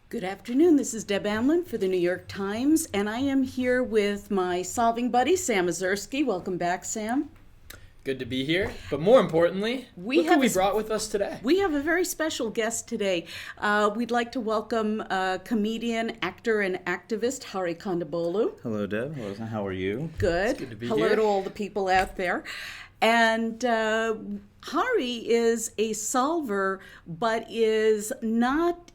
Good afternoon. This is Deb Amlen for the New York Times, and I am here with my solving buddy, Sam Ezersky. Welcome back, Sam. Good to be here. But more importantly, look who we brought with us today. We have a very special guest today. We'd like to welcome comedian, actor, and activist Hari Kondabolu. Hello, Deb. How are you? Good. It's good to be Hello here. to all the people out there. And Hari is a solver, but is not,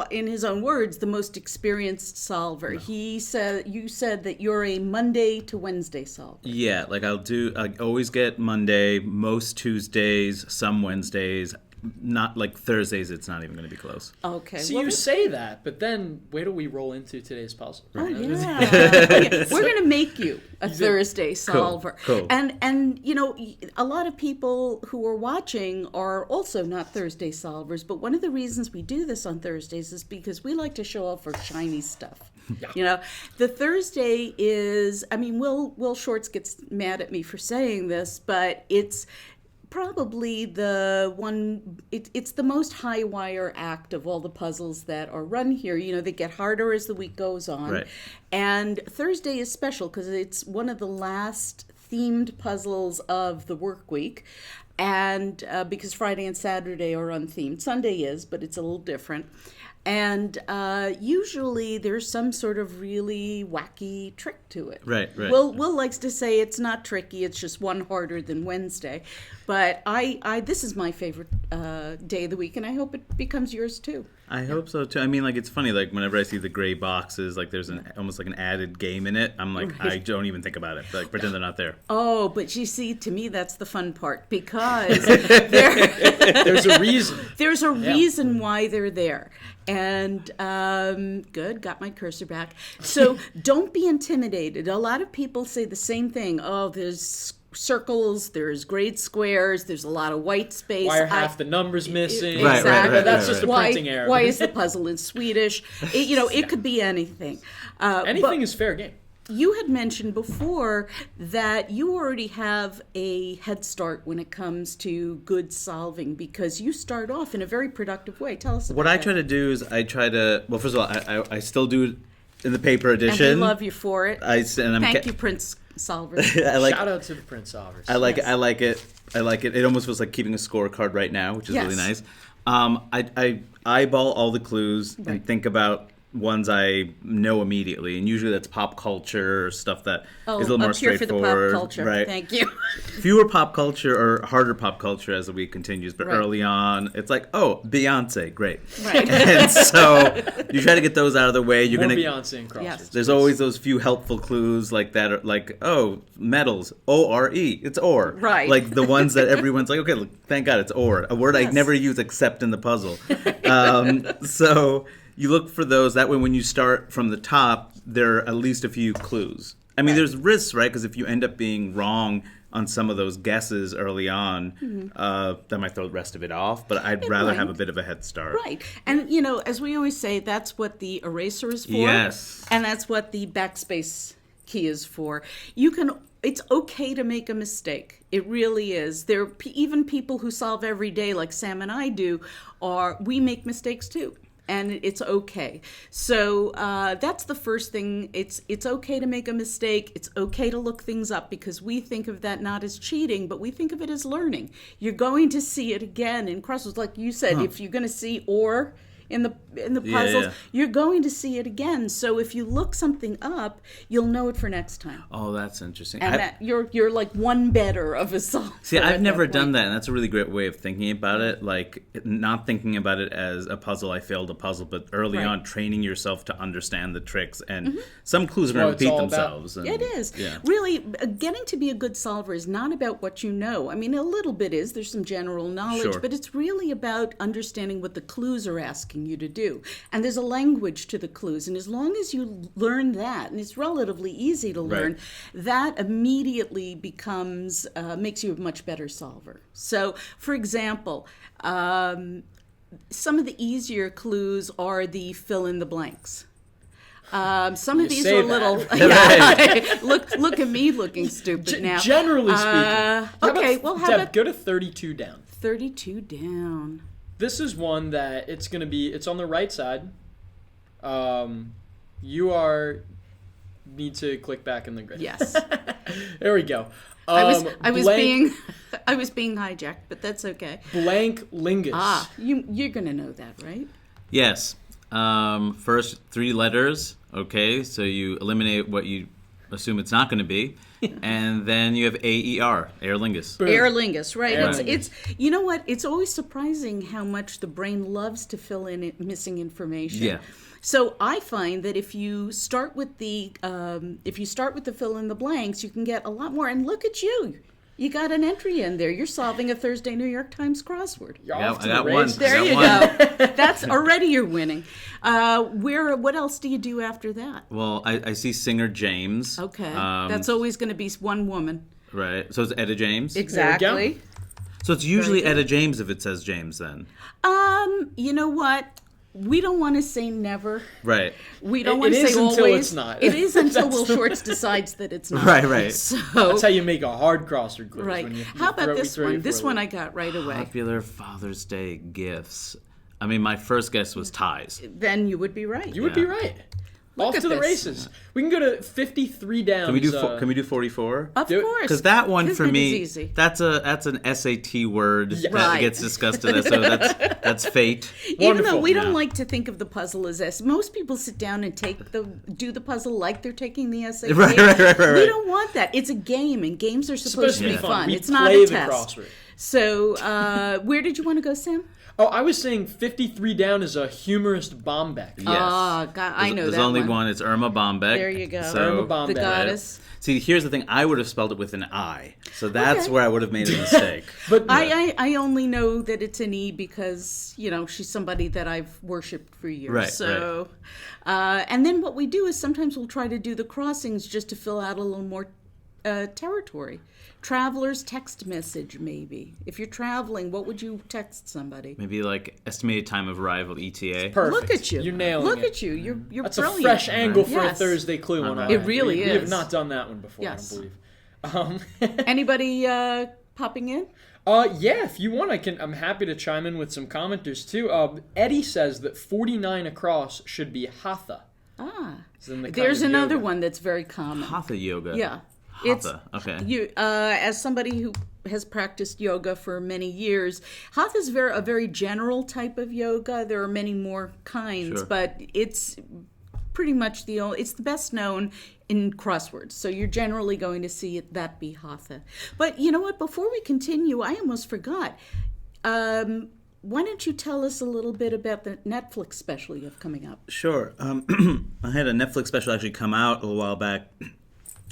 in his own words, the most experienced solver. No. You said that you're a Monday to Wednesday solver. Yeah, I always get Monday, most Tuesdays, some Wednesdays. Not like Thursdays, it's not even going to be close. Okay. So you say that, but then wait till we roll into today's puzzle. Oh, yeah. Okay. We're going to make you a Thursday solver. Cool. And you know, a lot of people who are watching are also not Thursday solvers, but one of the reasons we do this on Thursdays is because we like to show off our shiny stuff. Yeah. You know, the Thursday is, Will Shorts gets mad at me for saying this, but it's probably the one, it's the most high wire act of all the puzzles that are run here. You know, they get harder as the week goes on. Right. And Thursday is special because it's one of the last themed puzzles of the work week. And because Friday and Saturday are unthemed. Sunday is, but it's a little different. And usually there's some sort of really wacky trick to it. Right. Will likes to say it's not tricky, it's just one harder than Wednesday. But I this is my favorite day of the week, and I hope it becomes yours too. I hope so too. It's funny, whenever I see the gray boxes, there's almost like an added game in it. I'm like, right. I don't even think about it. Pretend they're not there. Oh, but you see, to me, that's the fun part, because there's a reason. There's a reason why they're there. And good, got my cursor back. So don't be intimidated. A lot of people say the same thing. Oh, there's circles, there's grade squares, there's a lot of white space. Why are half the numbers missing? Exactly. Right. That's just a printing error. Why is the puzzle in Swedish? It could be anything. Anything is fair game. You had mentioned before that you already have a head start when it comes to good solving, because you start off in a very productive way. Tell us about What I try to do is well, first of all, I still do it in the paper edition. And we love you for it. Thank you, Prince Solver. Shout out to the Prince Solvers. I like it. It almost feels like keeping a scorecard right now, which is really nice. I eyeball all the clues and think about ones I know immediately, and usually that's pop culture or stuff that is a little more straightforward. For the pop culture. Right. Thank you. Fewer pop culture or harder pop culture as the week continues, but early on, it's like, oh, Beyonce, great. Right. And so you try to get those out of the way. You're More gonna Beyonce and crosswords. Yes. There's always those few helpful clues like that, are like, oh, metals, O-R-E, it's ore. Right. Like the ones that everyone's like, okay, look, thank God it's ore, a word I never use except in the puzzle. So you look for those. That way, when you start from the top, there are at least a few clues. There's risks, right? Because if you end up being wrong on some of those guesses early on, that might throw the rest of it off. But I'd rather have a bit of a head start. Right. And, as we always say, that's what the eraser is for. Yes. And that's what the backspace key is for. It's okay to make a mistake. It really is. There are even people who solve every day, like Sam and I do, we make mistakes too. And it's okay. So that's the first thing. It's okay to make a mistake. It's okay to look things up, because we think of that not as cheating, but we think of it as learning. You're going to see it again in crosswords, like you said. If you're going to see or in the puzzles, you're going to see it again. So if you look something up, you'll know it for next time. Oh, that's interesting. And you're like one better of a solver. See, I've never done that, and that's a really great way of thinking about it. Like, not thinking about it as a puzzle, I failed a puzzle, but early on, training yourself to understand the tricks. And some clues are going to repeat themselves. It is. Yeah. Really, getting to be a good solver is not about what you know. A little bit is. There's some general knowledge, but it's really about understanding what the clues are asking you to do. And there's a language to the clues, and as long as you learn that, and it's relatively easy to learn, that immediately becomes makes you a much better solver. So, for example, some of the easier clues are the fill in the blanks. Some of these say are a little. that. Look at me looking stupid now. Generally speaking. Okay, well, how Deb, about go to 32 down. 32 down? This is one that it's on the right side. You need to click back in the grid. Yes. There we go. I was being hijacked, but that's okay. Blank lingus. You're gonna know that, right? Yes. First 3 letters. Okay, so you eliminate what you assume it's not going to be, and then you have AER, Aer lingus. Boom. Aer lingus, right? Aer It's you know what? It's always surprising how much the brain loves to fill in missing information. Yeah. So I find that if you start with the fill in the blanks, you can get a lot more. And look at you. You got an entry in there. You're solving a Thursday New York Times crossword. You're Yeah, off to I the got one. races. There you go. That's already you're winning. What else do you do after that? Well, I see singer James. Okay. That's always going to be one woman. Right. So it's Etta James? Exactly. So it's usually Etta James if it says James then. You know what? We don't want to say never. Right. We don't want to say always. It is until it's not. It is until Will Shortz decides that it's not. Right. So, That's how you make a hard crossword quiz. right. When you How about this throw one? you This for a one loop. I got right away. Popular Father's Day gifts. I mean, my first guess was ties. Then you would be right. You would be right. Look Off at to the this. races. We can go to 53 down. Can we do 44? Of Do it. course. Because that one for Kismet me, is easy. that's an SAT word that Right. gets discussed in it. So that's fate. Even though Wonderful. we don't Yeah. like to think of the puzzle as S, most people sit down and do the puzzle like they're taking the SAT. Right. We don't want that. It's a game, and games are supposed to be fun. We It's not play a the test. crossword. So, where did you want to go, Sam? Oh, I was saying 53 down is a humorist Bombeck. Yes. God, I know There's that only one. one. It's Irma Bombeck. There you go. So, Irma Bombeck. The goddess. See, here's the thing. I would have spelled it with an I. So that's Okay. where I would have made a mistake. But I only know that it's an E because, she's somebody that I've worshipped for years. Right, So, and then what we do is sometimes we'll try to do the crossings just to fill out a little more territory. Traveler's text message, maybe. If you're traveling, what would you text somebody? Maybe like estimated time of arrival, ETA. perfect. Look at you. You're nailing Look it. at you. You're That's brilliant. a fresh angle for a Yes. Thursday clue on our It end. really We have is. not done that one before, Yes. I don't believe. Anybody popping in? Yeah, if you want, I'm happy to chime in with some commenters too. Eddie says that 49 across should be hatha. So then the kind There's of another yoga. one that's very common. Hatha yoga. Yeah. Hatha. Okay. You, as somebody who has practiced yoga for many years, hatha is a very general type of yoga. There are many more kinds, Sure. but it's pretty much it's the best known in crosswords. So you're generally going to see that be hatha. But you know what? Before we continue, I almost forgot. Why don't you tell us a little bit about the Netflix special you have coming up? Sure. I had a Netflix special actually come out a little while back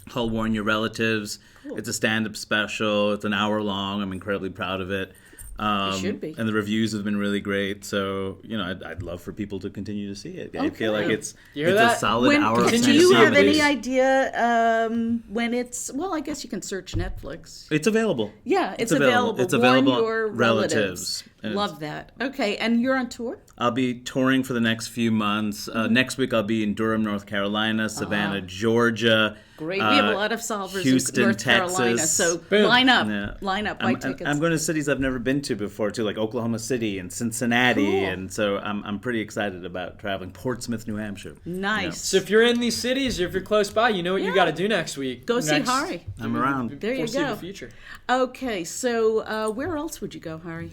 called Warn Your Relatives. Cool. It's a stand-up special. It's an hour long. I'm incredibly proud of it. It should be. And the reviews have been really great. So, I'd love for people to continue to see it. I feel like it's hear a that? solid hour of Do stand-up you have comedy. any idea when it's? Well, I guess you can search Netflix. It's available. Yeah, it's available. It's Warn available. your relatives. And Love that. Okay, and you're on tour? I'll be touring for the next few months. Next week I'll be in Durham, North Carolina, Savannah, Georgia. Great. We have a lot of solvers Houston, in North Carolina, Texas. so Boom. line up. Yeah. Buy tickets. I'm going to cities I've never been to before, too, like Oklahoma City and Cincinnati, Cool. and so I'm pretty excited about traveling. Portsmouth, New Hampshire. Nice. So if you're in these cities, or if you're close by, you know what you got to do next week. Go see Hari. I'm around. There you Foreseeable go. future. Okay, so where else would you go, Hari?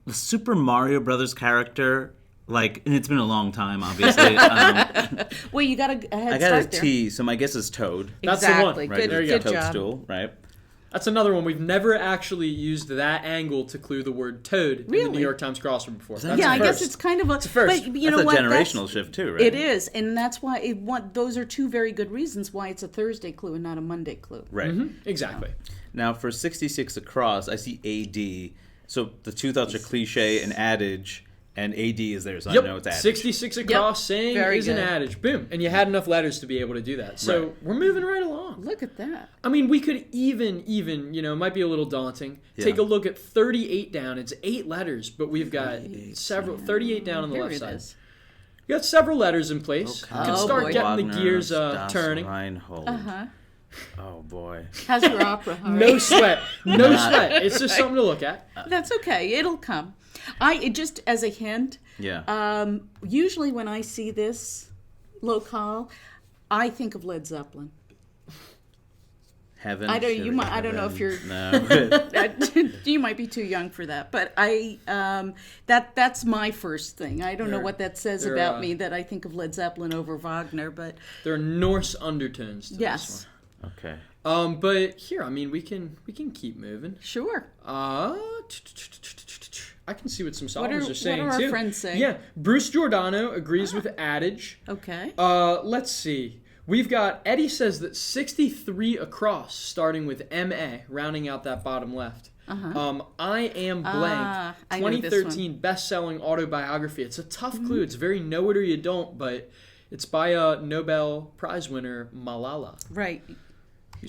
The Super Mario Brothers character, and it's been a long time, obviously. Well, you got a head I got start a there. T, so my guess is Toad. That's the one. Exactly. Right, Good, you good go. job. Toadstool, right? That's another one. We've never actually used that angle to clue the word toad in the Really? New York Times crossword before. That's Yeah, a I guess first. it's kind of a first. But you That's know a what? generational shift, too, right? It is, and that's why those are two very good reasons why it's a Thursday clue and not a Monday clue. Right. Exactly. Now, for 66 across, I see AD. So the two thoughts are cliche and adage, and AD is there, so I know it's adage. 66 across saying Very is an good. adage. Boom. And you had enough letters to be able to do that. So Right. we're moving right along. Look at that. I mean, we could even, it might be a little daunting. Take a look at 38 down. It's 8 letters, but we've got 38 down on the Here left it side. is. We got several letters in place. Okay. You can Oh, start boy. getting the gears Das turning. Reinhold. Uh-huh. Oh boy. How's your opera? All No right. sweat. No sweat. It's just something to look at. That's okay. It'll come. Just as a hint, Yeah. usually when I see this locale, I think of Led Zeppelin. Heaven. I don't know if you're. No. You might be too young for that, but that's my first thing. I don't know what that says about me that I think of Led Zeppelin over Wagner, but There are Norse undertones to yes, this Okay. one. But here, I mean, we can keep moving. sure. I can see what some solvers are saying what are too. our friends saying? Yeah, Bruce Giordano agrees with adage. Okay. Let's see. We've got Eddie says that 63 across, starting with MA, rounding out that bottom left. I Am Blank, I know this 2013 best-selling autobiography. It's a tough clue. It's very know it or you don't, but it's by a Nobel Prize winner, Malala. Right.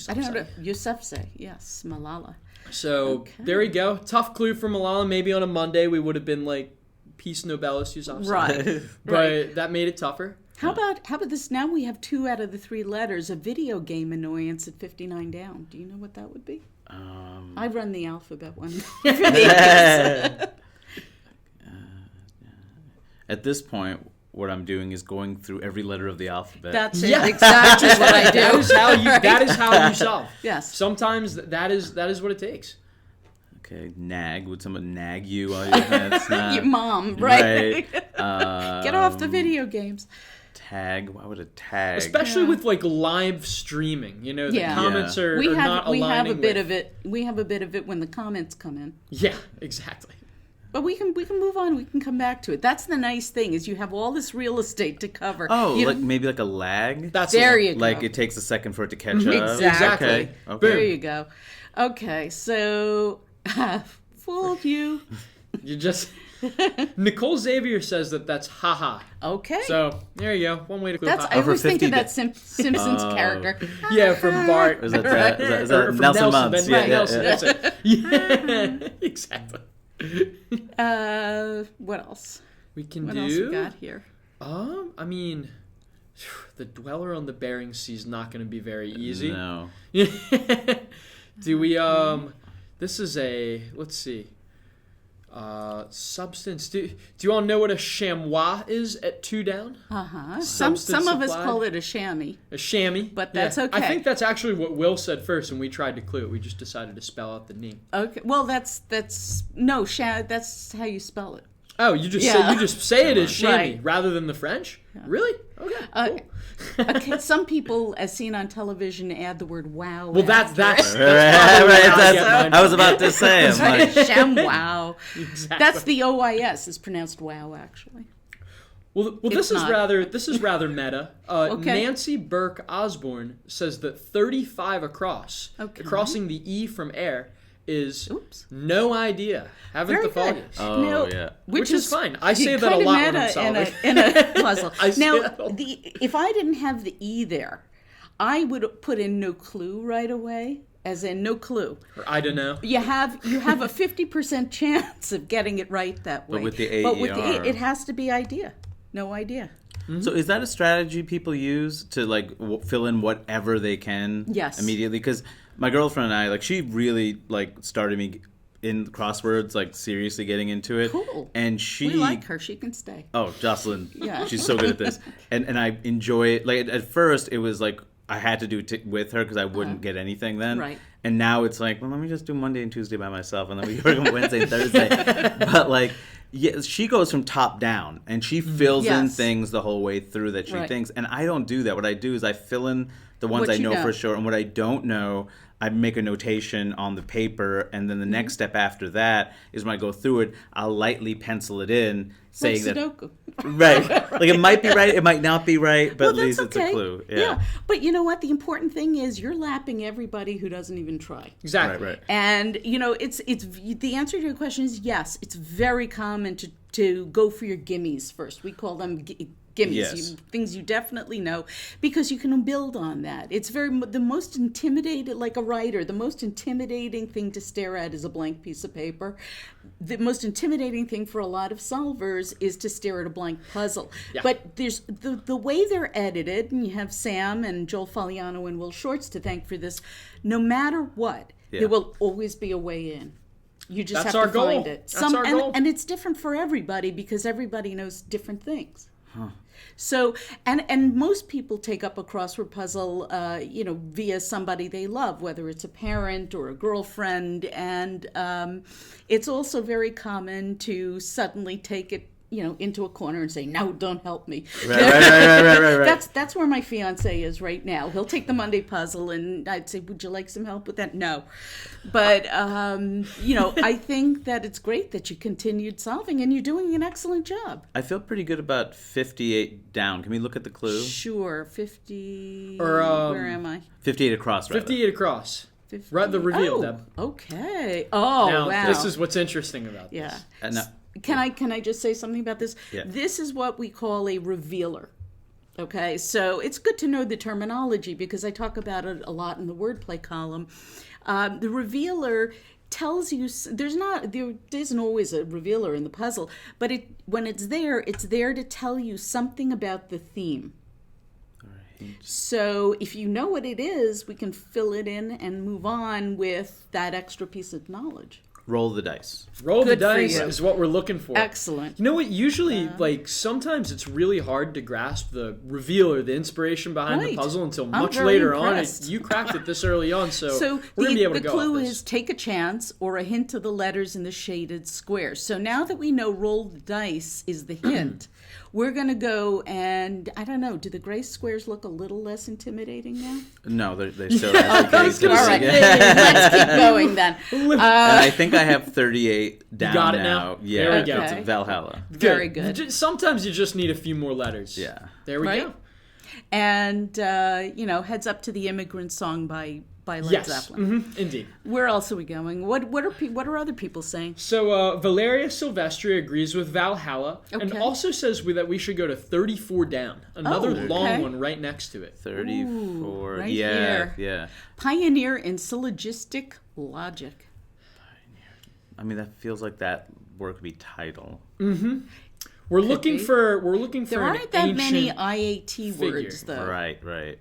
I don't know. Yousafzai. Yes, Malala. So there we go. Tough clue for Malala. Maybe on a Monday we would have been like, Peace Nobelist Yousafzai. Right. But that made it tougher. How about this? Now we have 2 out of the 3 letters. A video game annoyance at 59 down. Do you know what that would be? I run the alphabet one. At this point, what I'm doing is going through every letter of the alphabet. That's it. Exactly what I do. That is how you solve. Yes. Sometimes that is what it takes. Okay, nag. Would someone nag you while you're that's not... Your mom, right? Get off the video games. Tag. Why would a tag? Especially with like live streaming, the comments are not aligning. We have a bit of it. We have a bit of it when the comments come in. Yeah, exactly. But we can move on. We can come back to it. That's the nice thing is you have all this real estate to cover. Oh, maybe like a lag. There you go. Like it takes a second for it to catch up. Exactly. Okay. There you go. Okay, so fooled you. You just Nicole Xavier says that's haha. Okay. So there you go. One way to clue. I always think of that Simpsons character. Yeah, from Bart. Is that Or from Nelson Nelson. Muntz? Right, Yeah, Nelson. yeah. That's it. Yeah, exactly. What else? We can What do. else we got here? I mean, the Dweller on the Bering Sea is not going to be very easy. No. Do we? This is let's see. Substance. Do you all know what a chamois is at 2 down? Some Substance of us supplied? call it a chamois. A chamois. But that's okay. I think that's actually what Will said first, and we tried to clue it. We just decided to spell out the name. Okay. Well, that's how you spell it. Oh, you just say it as chamois Right. rather than the French? Yeah. Really? Okay. Cool. Okay, some people, as seen on television, add the word "wow." Well, that's Right, I was about to say. I'm like, ShamWow. Exactly. That's the OIS. Is pronounced wow, actually. Well, this is not. rather meta. Okay. Nancy Burke Osborne says that 35 across, crossing the E from air, is no idea. Haven't Very the good. foggiest. oh yeah. Which is fine. I say that a lot when I'm solving. in a puzzle. I say Now, that all- if I didn't have the E there, I would put in no clue right away, as in no clue. Or I don't know. You have a 50% chance of getting it right that way. But with the But with the AER. it has to be idea. No idea. So is that a strategy people use to like fill in whatever they can? Yes. Immediately, because my girlfriend and I, like, she really like started me in crosswords, like seriously getting into it. Cool. And she, We like her. She can stay. oh, Jocelyn, Yeah. she's so good at this, and I enjoy it. Like at first, it was like I had to do it with her because I wouldn't get anything then. Right. And now it's like, well, let me just do Monday and Tuesday by myself, and then we work on Wednesday and Thursday. But like, yeah, she goes from top down, and she fills in Yes. things the whole way through that she Right. thinks. And I don't do that. What I do is I fill in the ones What I you know know. for sure, and what I don't know, I make a notation on the paper, and then the next step after that is when I go through it, I'll lightly pencil it in, saying Like that Sudoku. right, like it might be right, it might not be right, but Well, at least that's it's okay. a clue. Yeah. But you know what? The important thing is you're lapping everybody who doesn't even try. Exactly. Right. And it's the answer to your question is yes. It's very common to go for your gimmies first. We call them gimmies, Yes. things you definitely know, because you can build on that. It's the most intimidating, like a writer, the most intimidating thing to stare at is a blank piece of paper. The most intimidating thing for a lot of solvers is to stare at a blank puzzle. Yeah. But there's the way they're edited, and you have Sam and Joel Faliano and Will Shortz to thank for this. No matter what, there will always be a way in. You just That's have our to goal. find it. That's our goal. And it's different for everybody because everybody knows different things. So, and most people take up a crossword puzzle, via somebody they love, whether it's a parent or a girlfriend. And it's also very common to suddenly take it, into a corner and say, no, don't help me. Right. That's where my fiance is right now. He'll take the Monday puzzle and I'd say, would you like some help with that? No. But, I think that it's great that you continued solving and you're doing an excellent job. I feel pretty good about 58 down. Can we look at the clue? Sure. 50. Or, where am I? 58 across, rather. 58 across. 50. Right, the reveal, Oh, Deb. okay. Oh, Now, wow. this is what's interesting about this. Yeah. No. Can I just say something about this? Yeah. This is what we call a revealer. Okay, so it's good to know the terminology because I talk about it a lot in the wordplay column. The revealer tells you there isn't always a revealer in the puzzle, but when it's there to tell you something about the theme. Right. So if you know what it is, we can fill it in and move on with that extra piece of knowledge. Roll the dice. Roll Good the for dice you. is what we're looking for. Excellent. You know what? Usually, sometimes it's really hard to grasp the reveal or the inspiration behind the Right. puzzle until I'm much very later impressed. on. You cracked it this early on, so we're the going to be able to go clue off this. is take a chance or a hint of the letters in the shaded square. So now that we know roll the dice is the hint, we're going to go and, I don't know, do the gray squares look a little less intimidating now? No, they still have I was gonna All right, let's keep going then. And I think I have 38 down got it now? Yeah, There we go. it's Okay. Valhalla. Very good. Sometimes you just need a few more letters. Yeah. There we Right? go. And, heads up to the Immigrant Song by Led Yes, Zeppelin. indeed. Where else are we going? What are other people saying? So Valeria Silvestri agrees with Valhalla and Okay. also says that we should go to 34 down. Another Oh, long okay. one right next to it. 34. right yeah, here. yeah. Pioneer in syllogistic logic. I mean, that feels like that word could be title. We're looking be. for There an aren't that many ancient IAT words, figure. though. Right.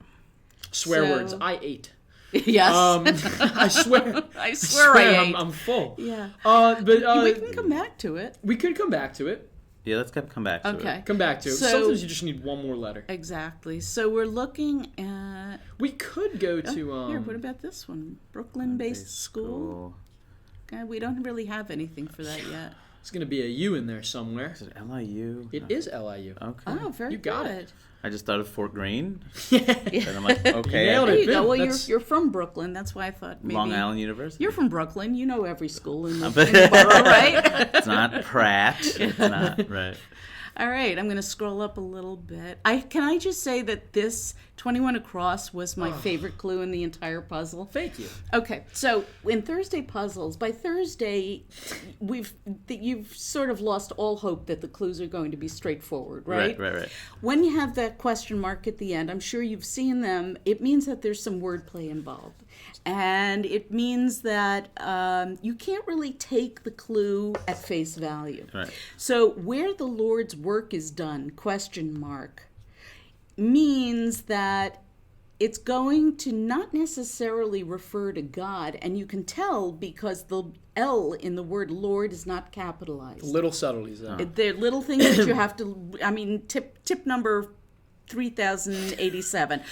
swear So- words. I ate. Yes. I swear. I swear I ate. I'm full. Yeah. But We can come back to it. we could come back to it. Yeah, let's come back to it. Okay. Come back to it. So- Sometimes you just need one more letter. Exactly. So we're looking at... We could go to here, what about this one? Brooklyn-based school? Okay, we don't really have anything for that yet. It's going to be a U in there somewhere. Is it LIU? It is LIU. Okay. Oh, very You got good. it. I just thought of Fort Greene. Yeah. And I'm like, okay. nailed There it. you go. Well, That's- you're from Brooklyn. That's why I thought maybe... Long Island University. You're from Brooklyn. You know every school in the, but- in the borough, right? It's not Pratt. It's not, right. All right, I'm going to scroll up a little bit. Can I just say that this 21 across was my favorite clue in the entire puzzle? Thank you. Okay, so in Thursday puzzles, by Thursday, you've sort of lost all hope that the clues are going to be straightforward, right? Right. When you have that question mark at the end, I'm sure you've seen them. It means that there's some wordplay involved, and it means that you can't really take the clue at face value. Right. So where the Lord's work is done, question mark, means that it's going to not necessarily refer to God, and you can tell because the L in the word Lord is not capitalized. Little subtleties though. They're little things that you have to, tip number 3087.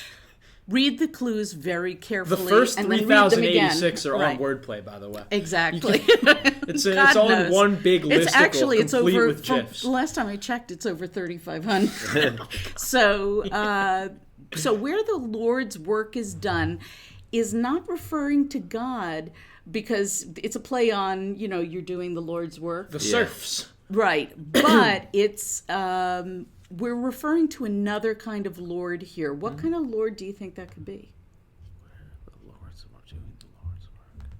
Read the clues very The carefully. first and then read them again. 3,086 are Right. on wordplay, by the way. Exactly. It's God all in knows. one big listicle, It's actually it's complete over. with GIFs. The last time I checked, it's over 3,500. So where the Lord's work is done is not referring to God because it's a play on you're doing the Lord's work, The serfs. right? But it's we're referring to another kind of Lord here. What kind of Lord do you think that could be? The Lord's work, doing the Lord's work.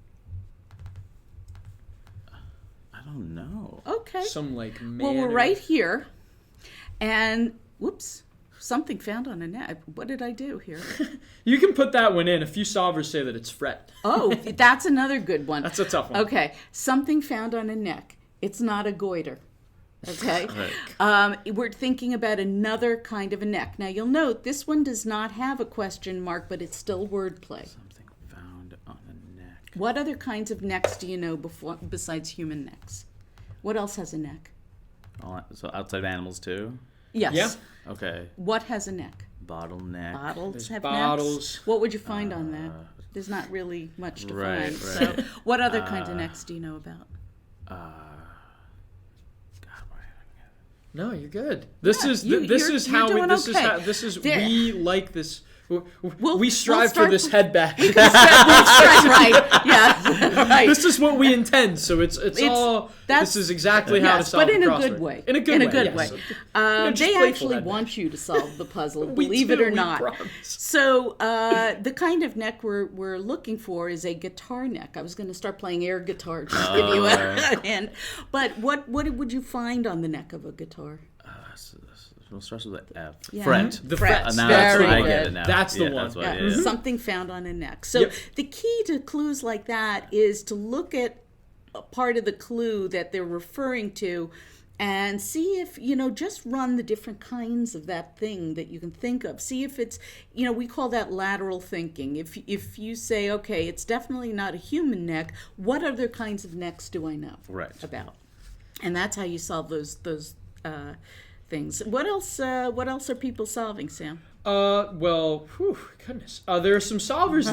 I don't know. Okay. Some like man. Well, we're right here, and Whoops. Something found on a neck. What did I do here? You can put that one in. A few solvers say that it's fret. Oh, that's another good one. That's a tough one. Okay. Something found on a neck. It's not a goiter. Okay. We're thinking about another kind of a neck. Now, you'll note this one does not have a question mark, but it's still wordplay. Something found on a neck. What other kinds of necks do you know besides human necks? What else has a neck? So outside of animals too? Yes. Yeah. Okay. What has a neck? Bottleneck. Bottles There's have bottles. necks. What would you find on that? There's not really much to Right, find. right. So, what other kinds of necks do you know about? No, you're good. This is you're doing okay. We like this. We'll We strive start for this head back. right. Yeah. Right. This is what we intend. So it's all. This is exactly how to solve but in the a crossword. good way. In a good way. way. Just They playful actually head back. want you to solve the puzzle, We believe do, it or we not. promise. So the kind of neck we're looking for is a guitar neck. I was going to start playing air guitar just to give you a hint. But what would you find on the neck of a guitar? We'll start with the F. Yeah. Fret. The fret. Now Very I good. get it now. That's the one. That's what, Yeah, something found on a neck. So Yep. the key to clues like that is to look at a part of the clue that they're referring to and see if, just run the different kinds of that thing that you can think of. See if it's, we call that lateral thinking. If you say, okay, it's definitely not a human neck, what other kinds of necks do I know about? And that's how you solve those things. What else are people solving, Sam? Goodness. There are some solvers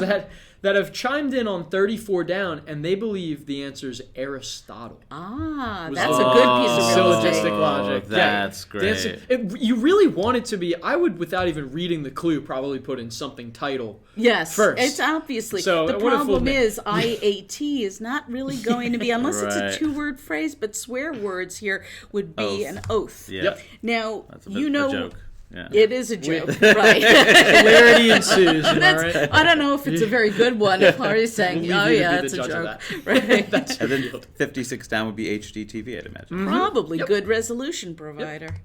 that have chimed in on 34 down, and they believe the answer is Aristotle. That's a good piece of real estate. Syllogistic logic. That's great. You really want it to be. I would, without even reading the clue, probably put in something title. Yes, first. it's obviously. So the it would've fooled problem me. is IAT is not really going to be, unless it's Right. a two-word phrase, but swear words here would be an oath. Yeah. Yep. Now, That's a bit of a joke. Yeah. It is a joke, right? Hilarity ensues. Am I right? I don't know if it's a very good one. If Hardy's saying, We'll oh leave you to yeah, be it's the a judge of joke. that. Right. That's And then 56 down would be HDTV, I'd imagine. Probably good resolution provider.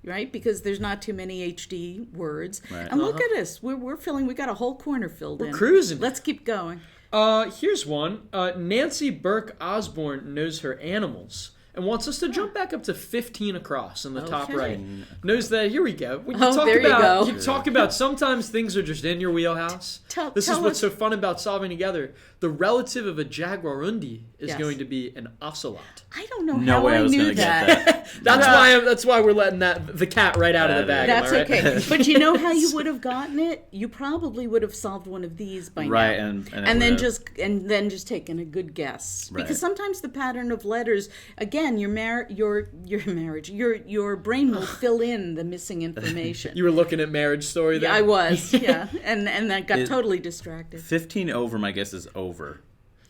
Right, because there's not too many HD words, Right. and look at us. We're filling. We got a whole corner filled in. We're cruising. Let's keep going. Here's one. Nancy Burke Osborne knows her animals and wants us to jump back up to 15 across in the top Okay. right. Knows that. Here we go. When There you go. You talk about sometimes things are just in your wheelhouse. This is tell what's us- so fun about solving together. The relative of a jaguarundi is Yes. going to be an ocelot. I don't know No how way I I was knew going to get that. that. That's why we're letting the cat right out of the bag. That's am I right? okay. But you know how you would have gotten it? You probably would have solved one of these by Right, now. and it then would've- just taken a good guess. Right. Because sometimes the pattern of letters, again, your brain will fill in the missing information. You were looking at Marriage Story there? I was, yeah. And I got totally distracted. 15 over, my guess, is over.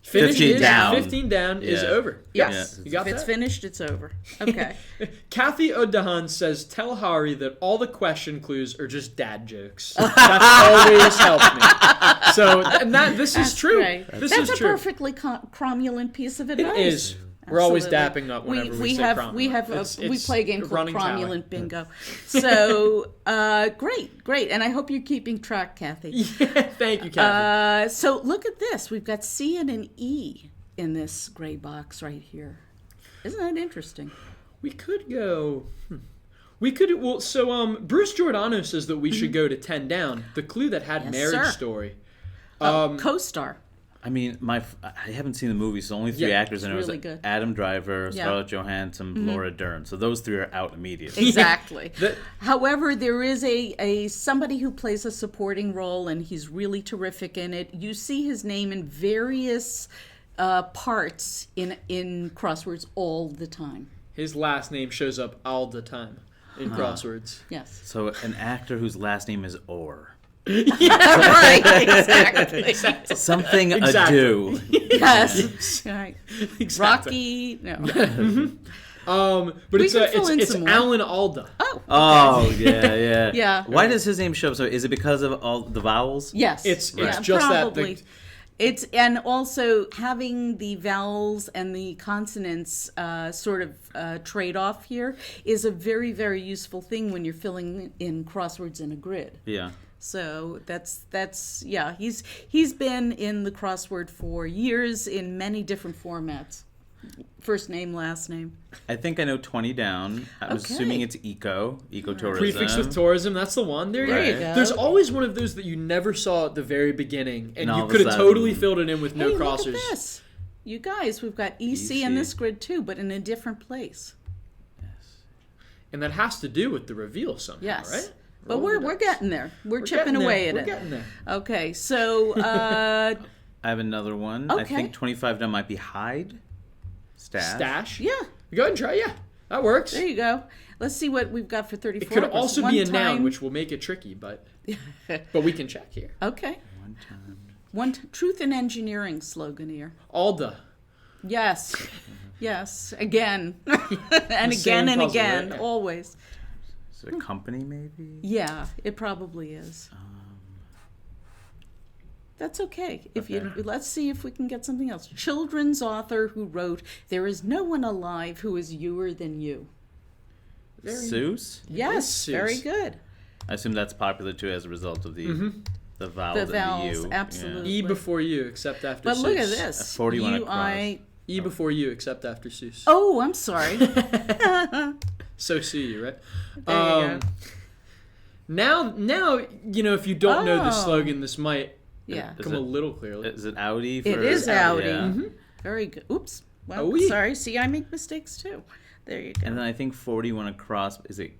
15 down. 15 down is Yeah. over. Yes. Yeah. You got If it's that? finished, it's over. Okay. Kathy O'Dahan says, tell Hari that all the question clues are just dad jokes. That's always helped me. So, this is true. Right. This That's is a true. perfectly cromulent piece of advice. It is. We're always Absolutely. dapping up whenever we say have cromulent. we play a game called running tally. Cromulent Bingo. So great, and I hope you're keeping track, Kathy. Yeah, thank you, Kathy. So look at this. We've got C and an E in this gray box right here. Isn't that interesting? We could go. We could. Well, so Bruce Giordano says that we should go to 10 down. The clue that had Yes, Marriage sir. Story. Co-star. I mean, I haven't seen the movie, so only three Yeah, actors, and it was really good. Adam Driver, Yeah. Scarlett Johansson, Laura Dern. So those three are out immediately. Exactly. That- However, there is a somebody who plays a supporting role, and he's really terrific in it. You see his name in various parts in crosswords all the time. His last name shows up all the time in crosswords. Yes. So an actor whose last name is Orr. Right. Exactly. Something Exactly. ado. Yes. Right. Exactly. Rocky. No. But We it's can fill in it's some more. Alan Alda. Oh, yeah. Yeah. Why does his name show up? So is it because of all the vowels? Yes. It's Yeah, just probably. that. And also having the vowels and the consonants sort of trade off here is a very, very useful thing when you're filling in crosswords in a grid. Yeah. So that's yeah. He's been in the crossword for years in many different formats. First name, last name. I think I know 20 down. I'm assuming it's ecotourism. Prefix with tourism, that's the one. There you go. There's always one of those that you never saw at the very beginning, and you all could of a have sudden- totally filled it in with no Hey, crossers. look at this. You guys, we've got EC in this grid too, but in a different place. And that has to do with the reveal somehow, Yes. right? But Roll the we're dice. getting there. We're chipping getting there. away at We're it. getting there. Okay, so I have another one. I Okay. think 25 down might be hide. Stash? yeah, Go ahead and try. Yeah, that works. there you go. Let's see what we've got for 34. It could also be a noun, time. which will make it tricky, but we can check here. Okay. One time. Truth in engineering slogan here. Alda. Yes. Yes. Again. and same again and puzzle, again. right? Always. Is it a company maybe? Yeah, it probably is. That's okay. Let's see if we can get something else. Children's author who wrote "There is no one alive who is youer than you." Seuss? Yes, Seuss. very good. I assume that's popular too as a result of the vowels The and the vowels, U. absolutely. E before you, except after But Seuss. look at this. 41 UI. E before you, except after Seuss. Oh, I'm sorry. So see you, right? There you go. Now, if you don't know the Oh. slogan, this might Yeah. Is come a it- little clearly. Is it Audi? It is Audi. Yeah. Very good. Oops. Well, Oh, oui. sorry. See, I make mistakes too. There you go. And then I think 41 across. Is it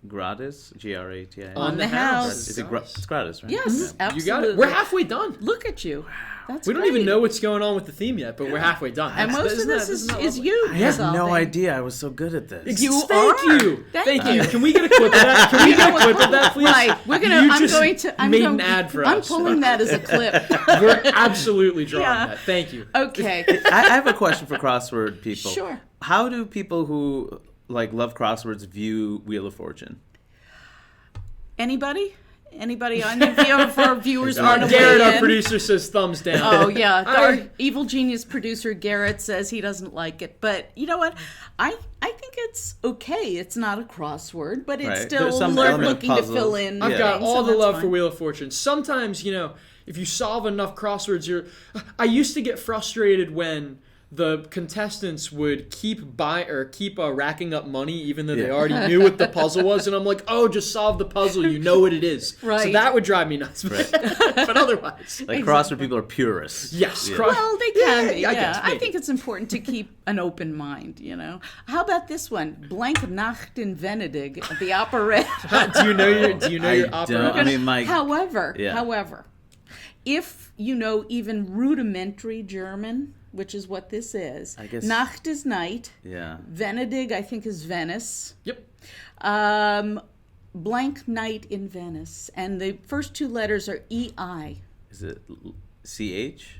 gratis? Gratis. On the house. Is it it's gratis, right? Yes, Yeah. absolutely. You got it. We're halfway done. Look at you. That's We don't great. even know what's going on with the theme yet, but we're halfway done. And most of Isn't that- this isn't that is lovely? you. I had no solving. idea I was so good at this. You Thank are. you. Thank you. you. Can we get a clip of that? Can we get a clip of that, please? Right. We're gonna. You I'm just going to. I'm made going, an ad for I'm us. pulling that as a clip. We're absolutely drawing Yeah. that. Thank you. Okay. I have a question for crossword people. Sure. How do people who love crosswords view Wheel of Fortune? Anybody? Anybody on your for viewers on the Garrett, our way in? producer, says thumbs down. Oh yeah, our evil genius producer Garrett says he doesn't like it, but you know what? I think it's okay. It's not a crossword, but it's Right. still There's some element of looking to puzzles. fill in. I've got things, all so the that's love fine. for Wheel of Fortune. Sometimes, if you solve enough crosswords, I used to get frustrated when the contestants would keep racking up money even though they Yeah. already knew what the puzzle was, and I'm like, oh, just solve the puzzle, you know what it is. So Right. that would drive me nuts. But otherwise, Crossword people are purists. yes. Yeah. Well, they can be. I Yeah, guess, I maybe. think it's important to keep an open mind. How about this one? Blank Nacht in Venedig, the operetta. Do you know your I opera? don't. I mean, my However, Yeah. if you know even rudimentary German, which is what this is, I guess- Nacht is night. yeah. Venedig, I think, is Venice. Yep. Blank night in Venice, and the first two letters are EI. Is it CH?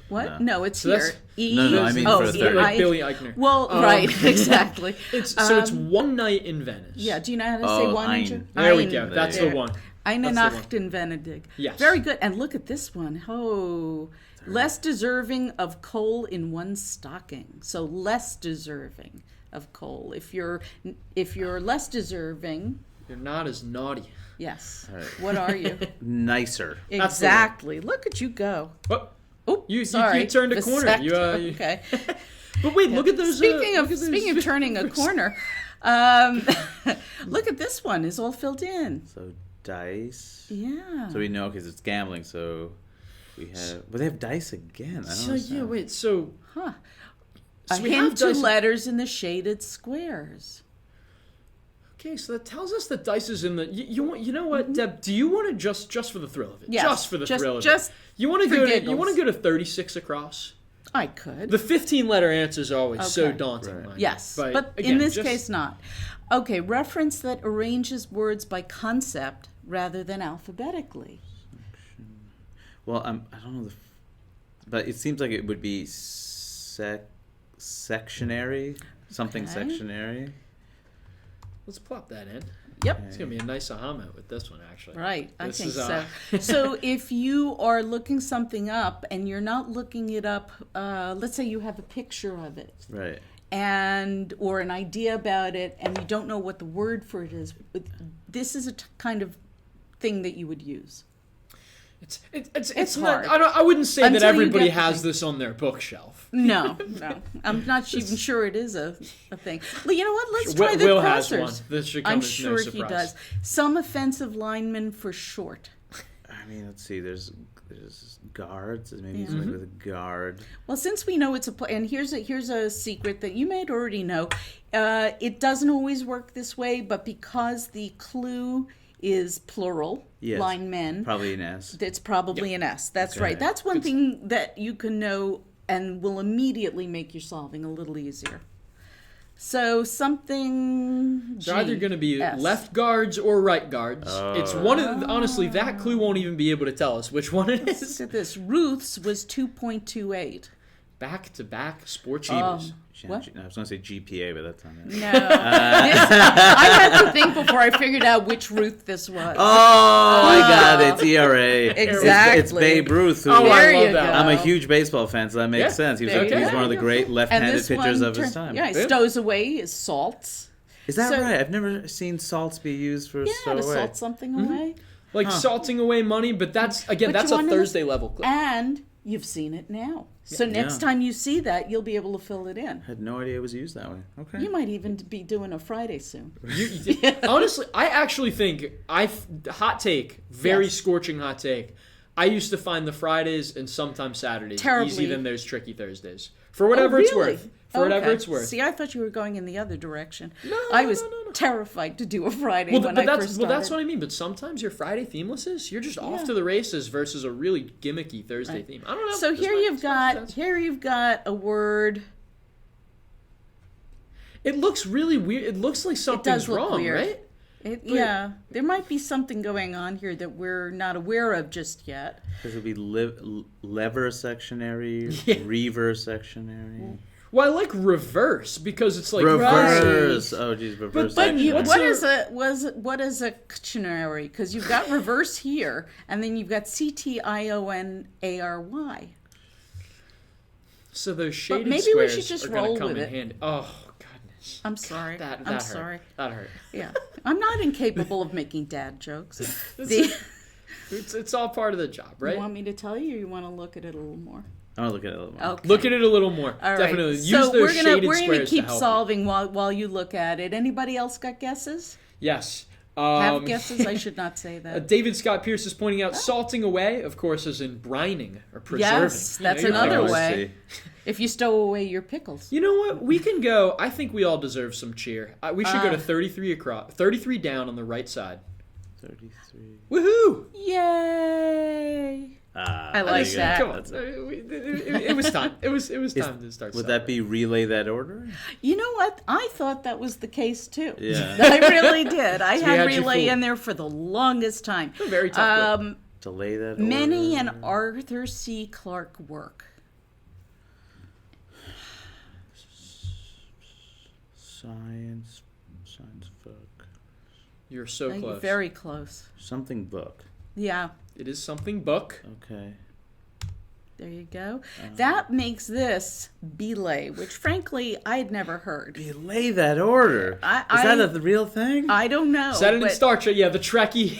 What? No. No, it's So here. that's- E. No, I mean for a third. Like Billy Eichner. Well, right, exactly. It's one night in Venice. Yeah, do you know how to say one in Ein. German? There we Ein. go. That's There. the one. Eine That's the Nacht in Venedig. Yes. Very good. And look at this one. Oh, less deserving of coal in one's stocking. So less deserving of coal. If you're less deserving, You're not as naughty. yes. Right. What are you? Nicer. That's the one. Exactly. Look at you go. Oh, Oh, you sorry. turned a corner. Vasect. Okay. But wait, look at those. Speaking look at those- of turning a corner, look at this one. It's all filled in. So dice. Yeah. So we know because it's gambling. So we have. But they have dice again. I don't So understand. yeah, wait. So Huh. So A we have hint to dice- letters in the shaded squares. okay, so that tells us that dice is in the. You know what, Deb? Do you want to just for the thrill of it? Yes, Just for the thrill of just it. You want to for go to giggles. 36 across. I could. The 15-letter answers are always so Okay. daunting. Right. mind you. Yes, but again, in this just- case, not. Okay, reference that arranges words by concept rather than alphabetically. Well, I don't know but it seems like it would be sectionary, something Okay. sectionary. let's plop that in. Yep. It's gonna be a nice aha moment with this one, actually. Right, I This think is, so. So if you are looking something up and you're not looking it up, let's say you have a picture of it, Right. or an idea about it, and you don't know what the word for it is, this is a kind of thing that you would use. It's hard. not, I wouldn't say Until that you everybody get the has thing. this on their bookshelf. No, I'm not even sure it is a thing. Well, you know what? Let's Will- try the Will has crossers. one. This should come I'm as no sure he surprise. does. Some offensive lineman for short. I mean, let's see. There's guards. Maybe something with a guard. Well, since we know it's and here's a secret that you might already know. It doesn't always work this way, but because the clue is plural, Yes. linemen, Probably an S. it's probably an S. That's Okay. right. That's one thing that you can know and will immediately make your solving a little easier. So something. They're either going to be S. left guards or right guards. It's one of honestly, that clue won't even be able to tell us which one it Look is. at this. Ruth's was 2.28. Back-to-back sports Oh. shoes. What? I was going to say GPA, but that's not it. No. I had to think before I figured out which Ruth this was. Oh, I got it. It's ERA. Exactly. It's Babe Ruth. Who Oh, I There love you that. go. I'm a huge baseball fan, so that makes Yeah. sense. He was There you he's go. one of the great And left-handed this pitchers one of his time. Yeah, he Yeah. stows away his salts. Is that So- right? I've never seen salts be used for Yeah, stow to away. salt something away. Like salting away money, but that's But that's you a wanna know- Thursday level clue. And you've seen it now. So next Yeah. time you see that, you'll be able to fill it in. I had no idea it was used that way. Okay. You might even be doing a Friday soon. Honestly, I actually think hot take, very Yes. scorching hot take. I used to find the Fridays and sometimes Saturdays Terribly. easier than those tricky Thursdays. For whatever it's really? worth. For whatever Okay. it's worth. See, I thought you were going in the other direction. No, I was no. terrified to do a Friday Well, when but I that's first well, started. that's what I mean. But sometimes your Friday themelesses, you're just off Yeah. to the races versus a really gimmicky Thursday Right. theme. I don't know. So This here might- you've this makes sense. got a word. It looks really weird. It looks like something's look wrong, weird. right? Yeah, there might be something going on here that we're not aware of just yet. This would be lever sectionary, Yeah. reverse sectionary. Well, I like reverse because it's like Reverse. Oh, geez, reverse but sectionary. you- What What's is a dictionary? Because you've got reverse here, and then you've got CTIONARY. So those shaded maybe we squares should just are going roll to come with in it. handy. Oh goodness. I'm sorry. That I'm hurt. sorry. That hurt. Yeah, I'm not incapable of making dad jokes. The, It's all part of the job, right? You want me to tell you, or you want to look at it a little more? I'm gonna look at it a little more. Okay. Look at it a little more. All right. Definitely. Use So those we're shaded gonna squares keep to help solving while you look at it. Anybody else got guesses? you. Yes. Have guesses? I should not say that. David Scott Pierce is pointing out salting away, of course, as in brining or preserving. Yes, that's you're another close. way. If you stow away your pickles. You know what? We can go. I think we all deserve some cheer. We should go to 33 across, 33 down on the right side. 33. Woohoo! I Yay! I like that. Come on. It was time. It was time to start. Would that be relay that order? You know what? I thought that was the case too. Yeah. I really did. I we had had you relay fooled. in there for the longest time. A very tough book. Delay that order. Many an Arthur C. Clarke work. Science book. You're so You're close. very close. Something book. Yeah, It is something book. Okay. there you go. That makes this belay, which frankly I had never heard. Delay that order. Is I- that the real thing? I don't know. Is that in but Star Trek? Yeah, the Trekkie.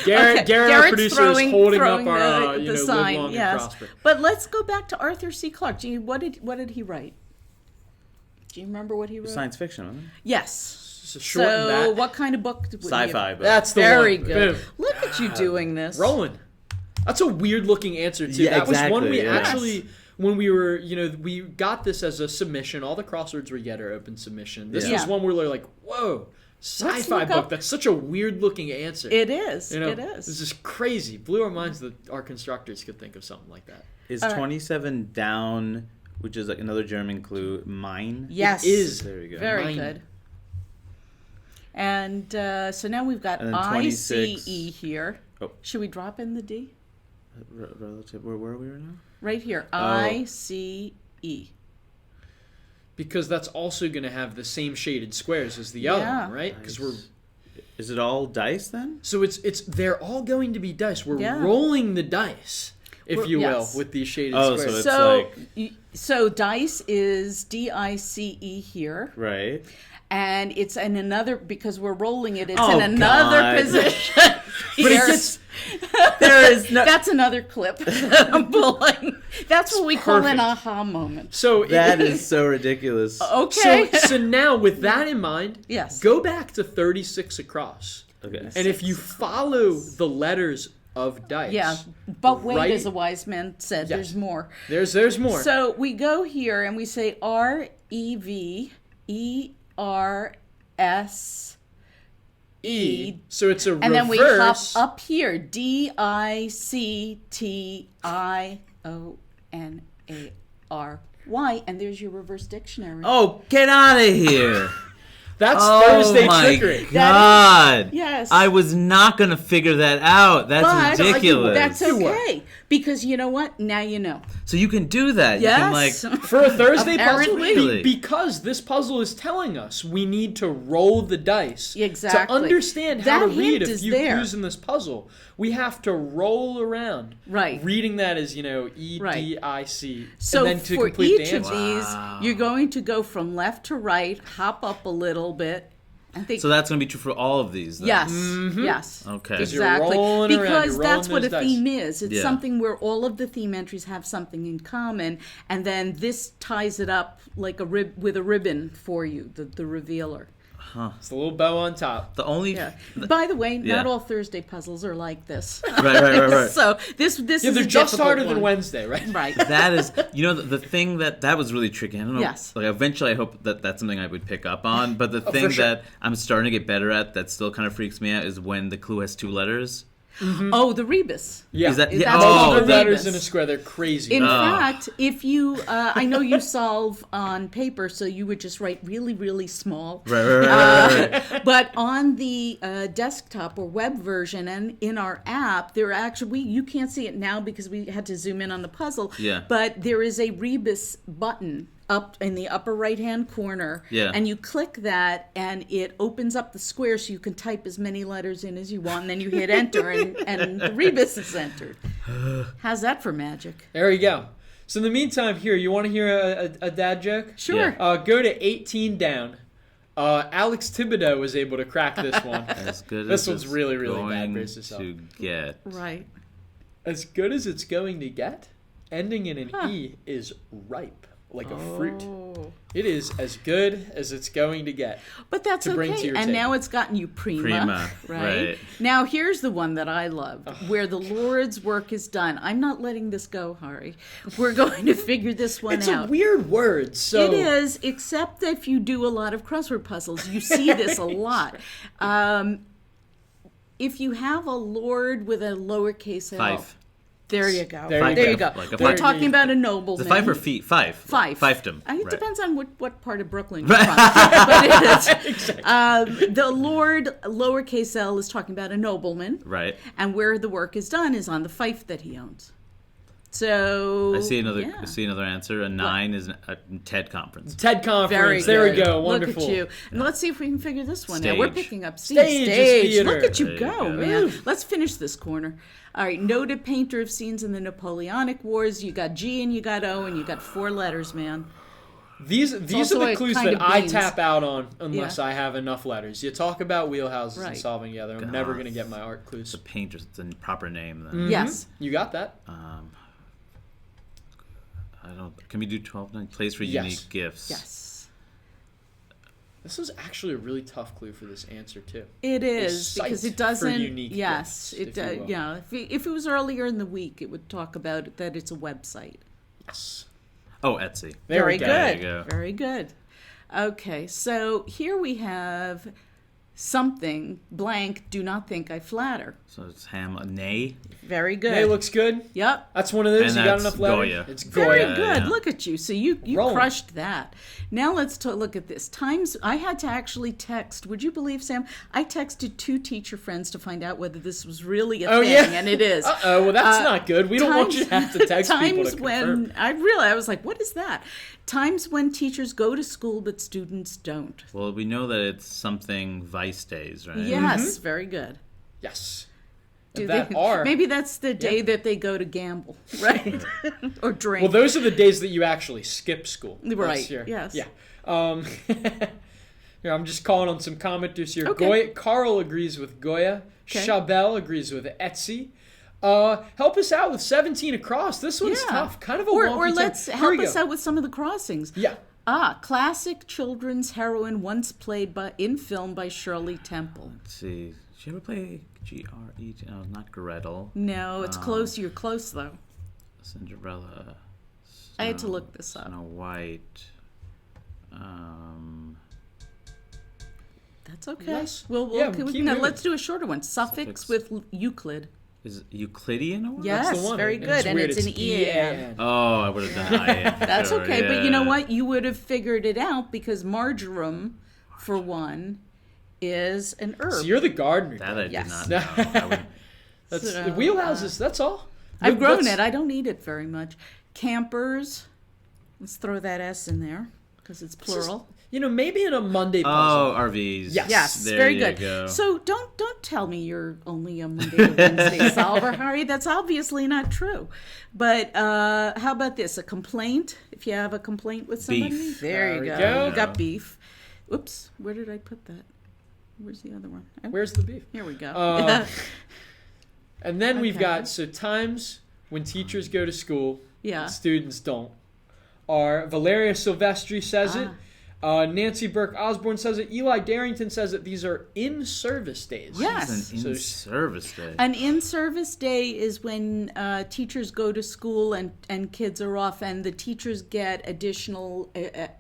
Okay, Garrett, our Garrett's producer, is holding up throwing our the live sign. long and Yes, prosper. but let's go back to Arthur C. Clarke. Gee, what did he write? Do you remember what he wrote? Science fiction, wasn't it? Yes. So shorten So, that. what kind of book? Would he have- Sci-fi book. That's the Very one. good. Boom. Look at you doing this. Rolling. That's a weird looking answer too. Yeah, That was one we exactly, yeah. actually, when we were, we got this as a submission. All the crosswords we get are open submission. This Yeah. was one where we're like, whoa, sci-fi look book. up- That's such a weird looking answer. It is. You know, It is. This is crazy. Blew our minds that our constructors could think of something like that. Is All right. 27 down, which is like another German clue, mine? Yes. It is. There we go. Very Mine. good. And so now we've got And then 26. ICE here. Oh. Should we drop in the D? Relative, where are we right now? Right here. Oh. ICE. because that's also going to have the same shaded squares as the other one, right? Because Is it all dice then? so they're all going to be dice. We're rolling the dice, if you will, with these shaded squares. So dice is DICE here. Right. And it's in another, because we're rolling it, it's in another position. But it gets... There is no... That's another clip that I'm pulling. That's what we call an aha moment. So that is so ridiculous. Okay. So now, with that in mind, go back to 36 across. Okay. And if you follow the letters of dice... Yeah, but wait, as a wise man said, there's more. There's more. So we go here and we say REVERSE. So it's a reverse. And then we hop up here. DICTIONARY. And there's your reverse dictionary. Oh, get out of here. That's Thursday trickery. God. Yes. I was not going to figure that out. That's ridiculous. That's okay. Because you know what? Now you know. So you can do that. Yes. You can for a Thursday puzzle, Really? because this puzzle is telling us we need to roll the dice. Exactly. To understand how to read a few there. clues in this puzzle, we have to roll around. Right. Reading that as, EDIC. So and then to for complete each the of answer. these, you're going to go from left to right, hop up a little bit. So that's going to be true for all of these, then? Yes. Yes. Okay. Exactly. Because that's what a theme is. It's Yeah. something where all of the theme entries have something in common, and then this ties it up like with a ribbon for you, the revealer. It's a little bow on top. The only... By the way, not all Thursday puzzles are like this. Right. So this is they're a just harder one. than Wednesday, right? Right. That is, the thing that was really tricky. I don't know. Yes. Like eventually, I hope that's something I would pick up on. But the thing sure. that I'm starting to get better at, that still kind of freaks me out, is when the clue has two letters. Mm-hmm. Oh, the rebus. Yeah. Is that, That's the the letters rebus. in a square, they're crazy. In fact, if you, I know you solve on paper, so you would just write really, really small. Right. But on the desktop or web version and in our app, there actually, you can't see it now because we had to zoom in on the puzzle. Yeah. But there is a rebus button up in the upper right-hand corner. Yeah. And you click that, and it opens up the square so you can type as many letters in as you want, and then you hit enter, and the rebus is entered. How's that for magic? There you go. So in the meantime, here, you want to hear a dad joke? Sure. Yeah. Go to 18 down. Alex Thibodeau was able to crack this one. As good This as one's it's really, really bad. going Brace yourself. to get. Right. As good as it's going to get, ending in an E is ripe, like a fruit. It is as good as it's going to get. But that's to bring to okay. your And table. now it's gotten you prima, right. Now here's the one that I love, where the Lord's work is done. I'm not letting this go, Hari. We're going to figure this one It's out. a weird word, so... It is, except if you do a lot of crossword puzzles. You see this a lot. If you have a Lord with a lowercase L. Fife. There you go. There you go. Like a We're fife. talking about a nobleman. The fife or feet? Fife. It Fifedom. depends on what part of Brooklyn you're from. But it is. The Lord, lowercase l, is talking about a nobleman. Right. And where the work is done is on the fief that he owns. So I see another answer. A 9 is a TED conference. TED conference. Very There good. we go. Wonderful. Look at you. And let's see if we can figure this one out. Stage. We're picking up Stage is theater. Look at you There you go, go. man. Ooh. Let's finish this corner. All right, noted painter of scenes in the Napoleonic Wars. You got G and you got O and you got 4 letters, man. These are also the a clues kind that of I beans. tap out on unless I have enough letters. You talk about wheelhouses and Right. solving together. I'm never going to get my art clues. It's a painter. It's a proper name then. Mhm. Yes. You got that? I don't. Can we do 12? Place for Yes. unique gifts. Yes. This was actually a really tough clue for this answer, too. It is Site because it for doesn't. unique Yes, gifts, it. if you will. Yeah, if it was earlier in the week, it would talk about it, that it's a website. Yes. Oh, Etsy. There Very we go. good. There you go. Very good. Okay, so here we have something blank. Do not think I flatter. So it's ham, nay. Very good. Hey, looks good. Yep. That's one of those. And You got that's enough letter? Goya. It's Very Goya. good. Yeah. Look at you. So you Rolling. crushed that. Now let's look at this. Times I had to actually text. Would you believe, Sam? I texted 2 teacher friends to find out whether this was really a thing, and it is. Uh-oh, well, that's not good. We don't want you to have to text people to Times confirm. when I was like, what is that? Times when teachers go to school but students don't. Well, we know that it's something Vice Days, right? Yes, very good. Yes. Do That they- are. Maybe that's the day that they go to gamble, right? Or drink. Well, those are the days that you actually skip school. Right, That's your- yes. Yeah. Here, I'm just calling on some commenters here. Okay. Goya, Carl agrees with Goya. Okay. Chabelle agrees with Etsy. Help us out with 17 across. This one's tough. Kind of a wonky or term. let's Here help we us go. out with some of the crossings. Yeah. Classic children's heroine once played in film by Shirley Temple. Let's see. Did you ever play G-R-E? No, not Gretel. No, it's close. You're close, though. Cinderella. I had to look this up. Snow White. That's okay. Yes. We'll Yeah, keep now moving. let's do a shorter one. Suffix with Euclid. Is it Euclidean or what? Yes, That's the one. very And good. And weird. it's an E-A-N. Oh, I would have done I. That's Sure, okay. But you know yeah. what? You would have figured it out because marjoram, for one, is an herb. So you're the gardener. That I Yes. did not know. I would, That's So, the wheelhouses. That's all. I've grown Let's- it. I don't eat it very much. Campers. Let's throw that S in there because it's plural. Maybe in a Monday oh, puzzle. RVs. Yes. Yes, There very you good. go. So don't tell me you're only a Monday to Wednesday solver, Harry. That's obviously not true. But how about this? A complaint? If you have a complaint with somebody, Beef. there you There we go. go. You got beef. Oops, where did I put that? Where's the other one? Oh, Where's the beef? here we go. And then we've Okay. got, so times when teachers go to school, Yeah. and students don't, are Valeria Silvestri says it, Nancy Burke Osborne says it, Eli Darrington says it. These are in-service days. Yes. It's an in-service day. An in-service day is when teachers go to school and kids are off, and the teachers get additional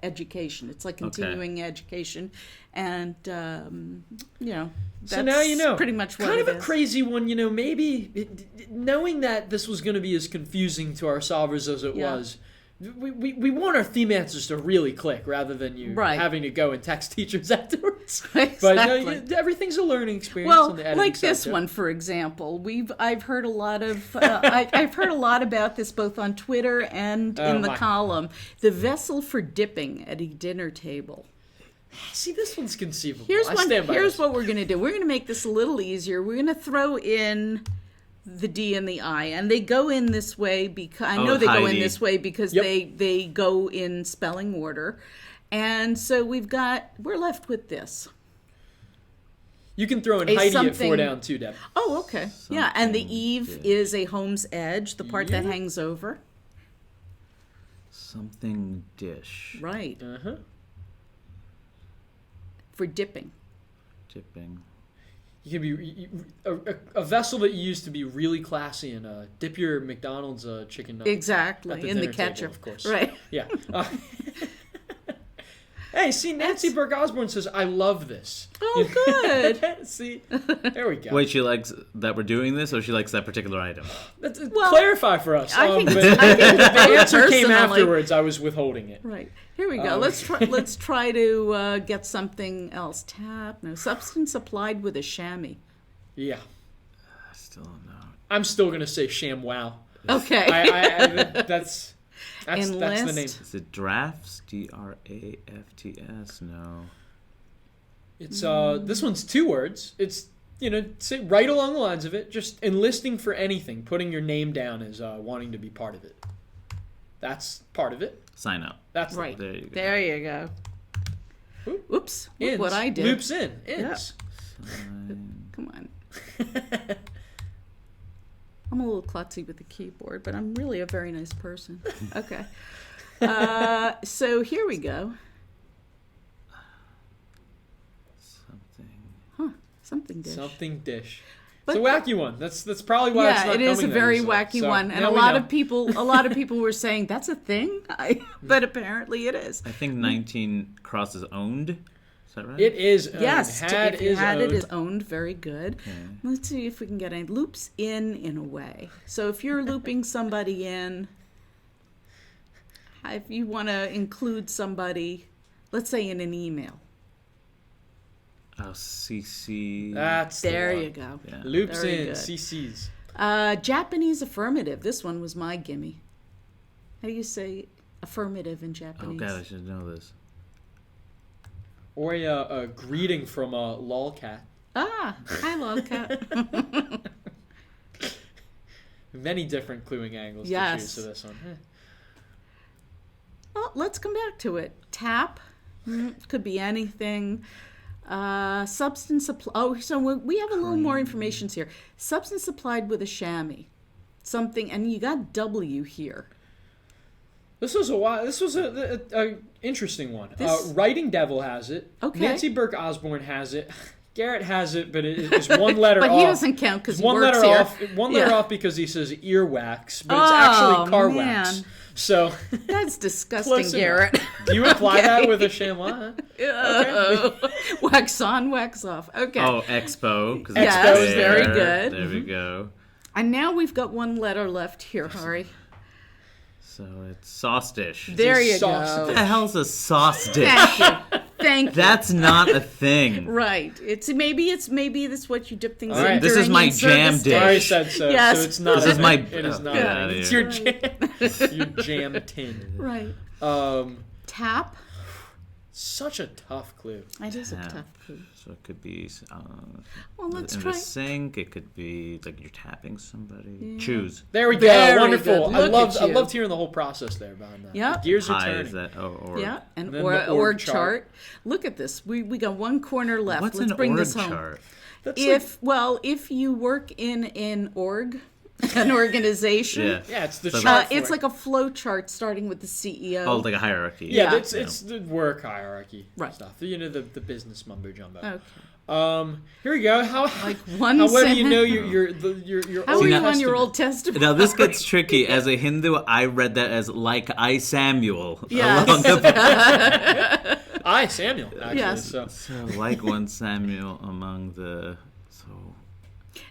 education. It's like continuing education, and that's So now you know. pretty much what kind of it a is. crazy one, maybe knowing that this was going to be as confusing to our solvers as it Yeah. was. We want our theme answers to really click rather than you Right. having to go and text teachers afterwards. Exactly. But everything's a learning experience. Well, on the editing like side, this too. one, for example, I've heard a lot of I've heard a lot about this both on Twitter and in the my. column. The vessel for dipping at a dinner table. See, this one's conceivable. Here's I one. stand by Here's this. what we're gonna do. We're gonna make this a little easier. We're gonna throw in the D and the I, and they go in this way because I know they go in Heidi. this way because Yep. they go in spelling order, and so we're left with this. You can throw in A Heidi at something- 4 down, 2 down. Oh, okay. Yeah, and the Something eave dish. is a home's edge, the part that Yeah. hangs over. Something dish. Right. Uh-huh. For dipping. Dipping. You can be a vessel that you use to be really classy and dip your McDonald's chicken nugget. Exactly. At the In the dinner table, ketchup. of course. Right. Yeah. Hey, see, Nancy Burke Osborne says, I love this. Oh, good. See, there we go. Wait, she likes that we're doing this, or she likes that particular item? Well, clarify for us. I think but it's the answer came personally. afterwards. I was withholding it. Right. Here we go. Let's try to get something else. Tap. No. Substance applied with a chamois. Yeah. I still don't know. I'm still going to say ShamWow. Okay. That's the name. Is it drafts? D-R-A-F-T-S? No. It's this one's 2 words. It's say right along the lines of it, just enlisting for anything, putting your name down as wanting to be part of it. That's part of it. Sign up. That's Right. There you go. There you go. Oops. Look Ins. what I did. Loops in. Ins. Come on. I'm a little klutzy with the keyboard, but I'm really a very nice person. Okay. So here we go. Something. Something dish. Something dish. But- it's a wacky one. That's probably why it's Yeah, not it is a coming very then, so- wacky so one, and now a we lot know. of people were saying that's a thing, but apparently it is. I think 19 crosses owned. that right? It is owned. Yes, Had if you is had owned. it is owned. Very good. Let's see if we can get any loops in a way. So if you're looping somebody in, if you want to include somebody, let's say in an email. Oh, CC. That's the There one. you go. Yeah. Loops Very in, good. CCs. Japanese affirmative. This one was my gimme. How do you say affirmative in Oh Japanese? God, I should know this. Or a greeting from a lolcat. Ah, hi, lolcat. Many different cluing angles to Yes. choose for this one. Well, let's come back to it. Tap could be anything. Substance supply. Oh, so we have a little more information here. Substance supplied with a chamois, something, and you got W here. This was a interesting one. This- Writing Devil has it. Okay. Nancy Burke Osborne has it. Garrett has it, but it's one letter But off. he doesn't count because he one works letter here. off. One letter Yeah. off because he says earwax, but it's actually car wax. man. So That's disgusting, close enough. Garrett. Do you apply that Okay. with a chamois? Wax on, wax off. Okay. Oh, Expo. 'Cause Yes, it's there. very good. There we go. And now we've got one letter left here, Hari. So it's sauce dish. There you sauce go. What the hell's a sauce dish? Thank you. Thank you. That's not a thing. Right. Maybe that's what you dip things All right. in. This is during my in-service jam days. dish. I already said so. Yes. So it's not. This is my- It is oh, not. get outta It's here. your jam. Your jam tin. Right. Tap. Such a tough clue. It is a Tap. tough clue. So it could be Well, let's in try. the sink. It could be like you're tapping somebody. Choose. There we go. Very Wonderful. good. I Look loved. at I you. loved hearing the whole process there behind that. Yep. The gears are Pie turning. is that? Oh, or Yeah, and then or the org org chart. chart. Look at this. We got one corner left. What's Let's an bring org this home. chart? That's If you work in an org, an organization, Yeah. yeah, it's the So chart. it's for it. like a flow chart starting with the CEO. Oh, like a hierarchy. Yeah, Yeah. it's the work hierarchy Right. stuff. You know, the business mumbo jumbo. Okay. Here we go. How Like one how well do you sentence. know your How Old are you Testament? on your Old Testament? Now this gets tricky. As a Hindu, I read that as like I Samuel. Yes. Along the I Samuel actually. Yes. So So like one Samuel among the. So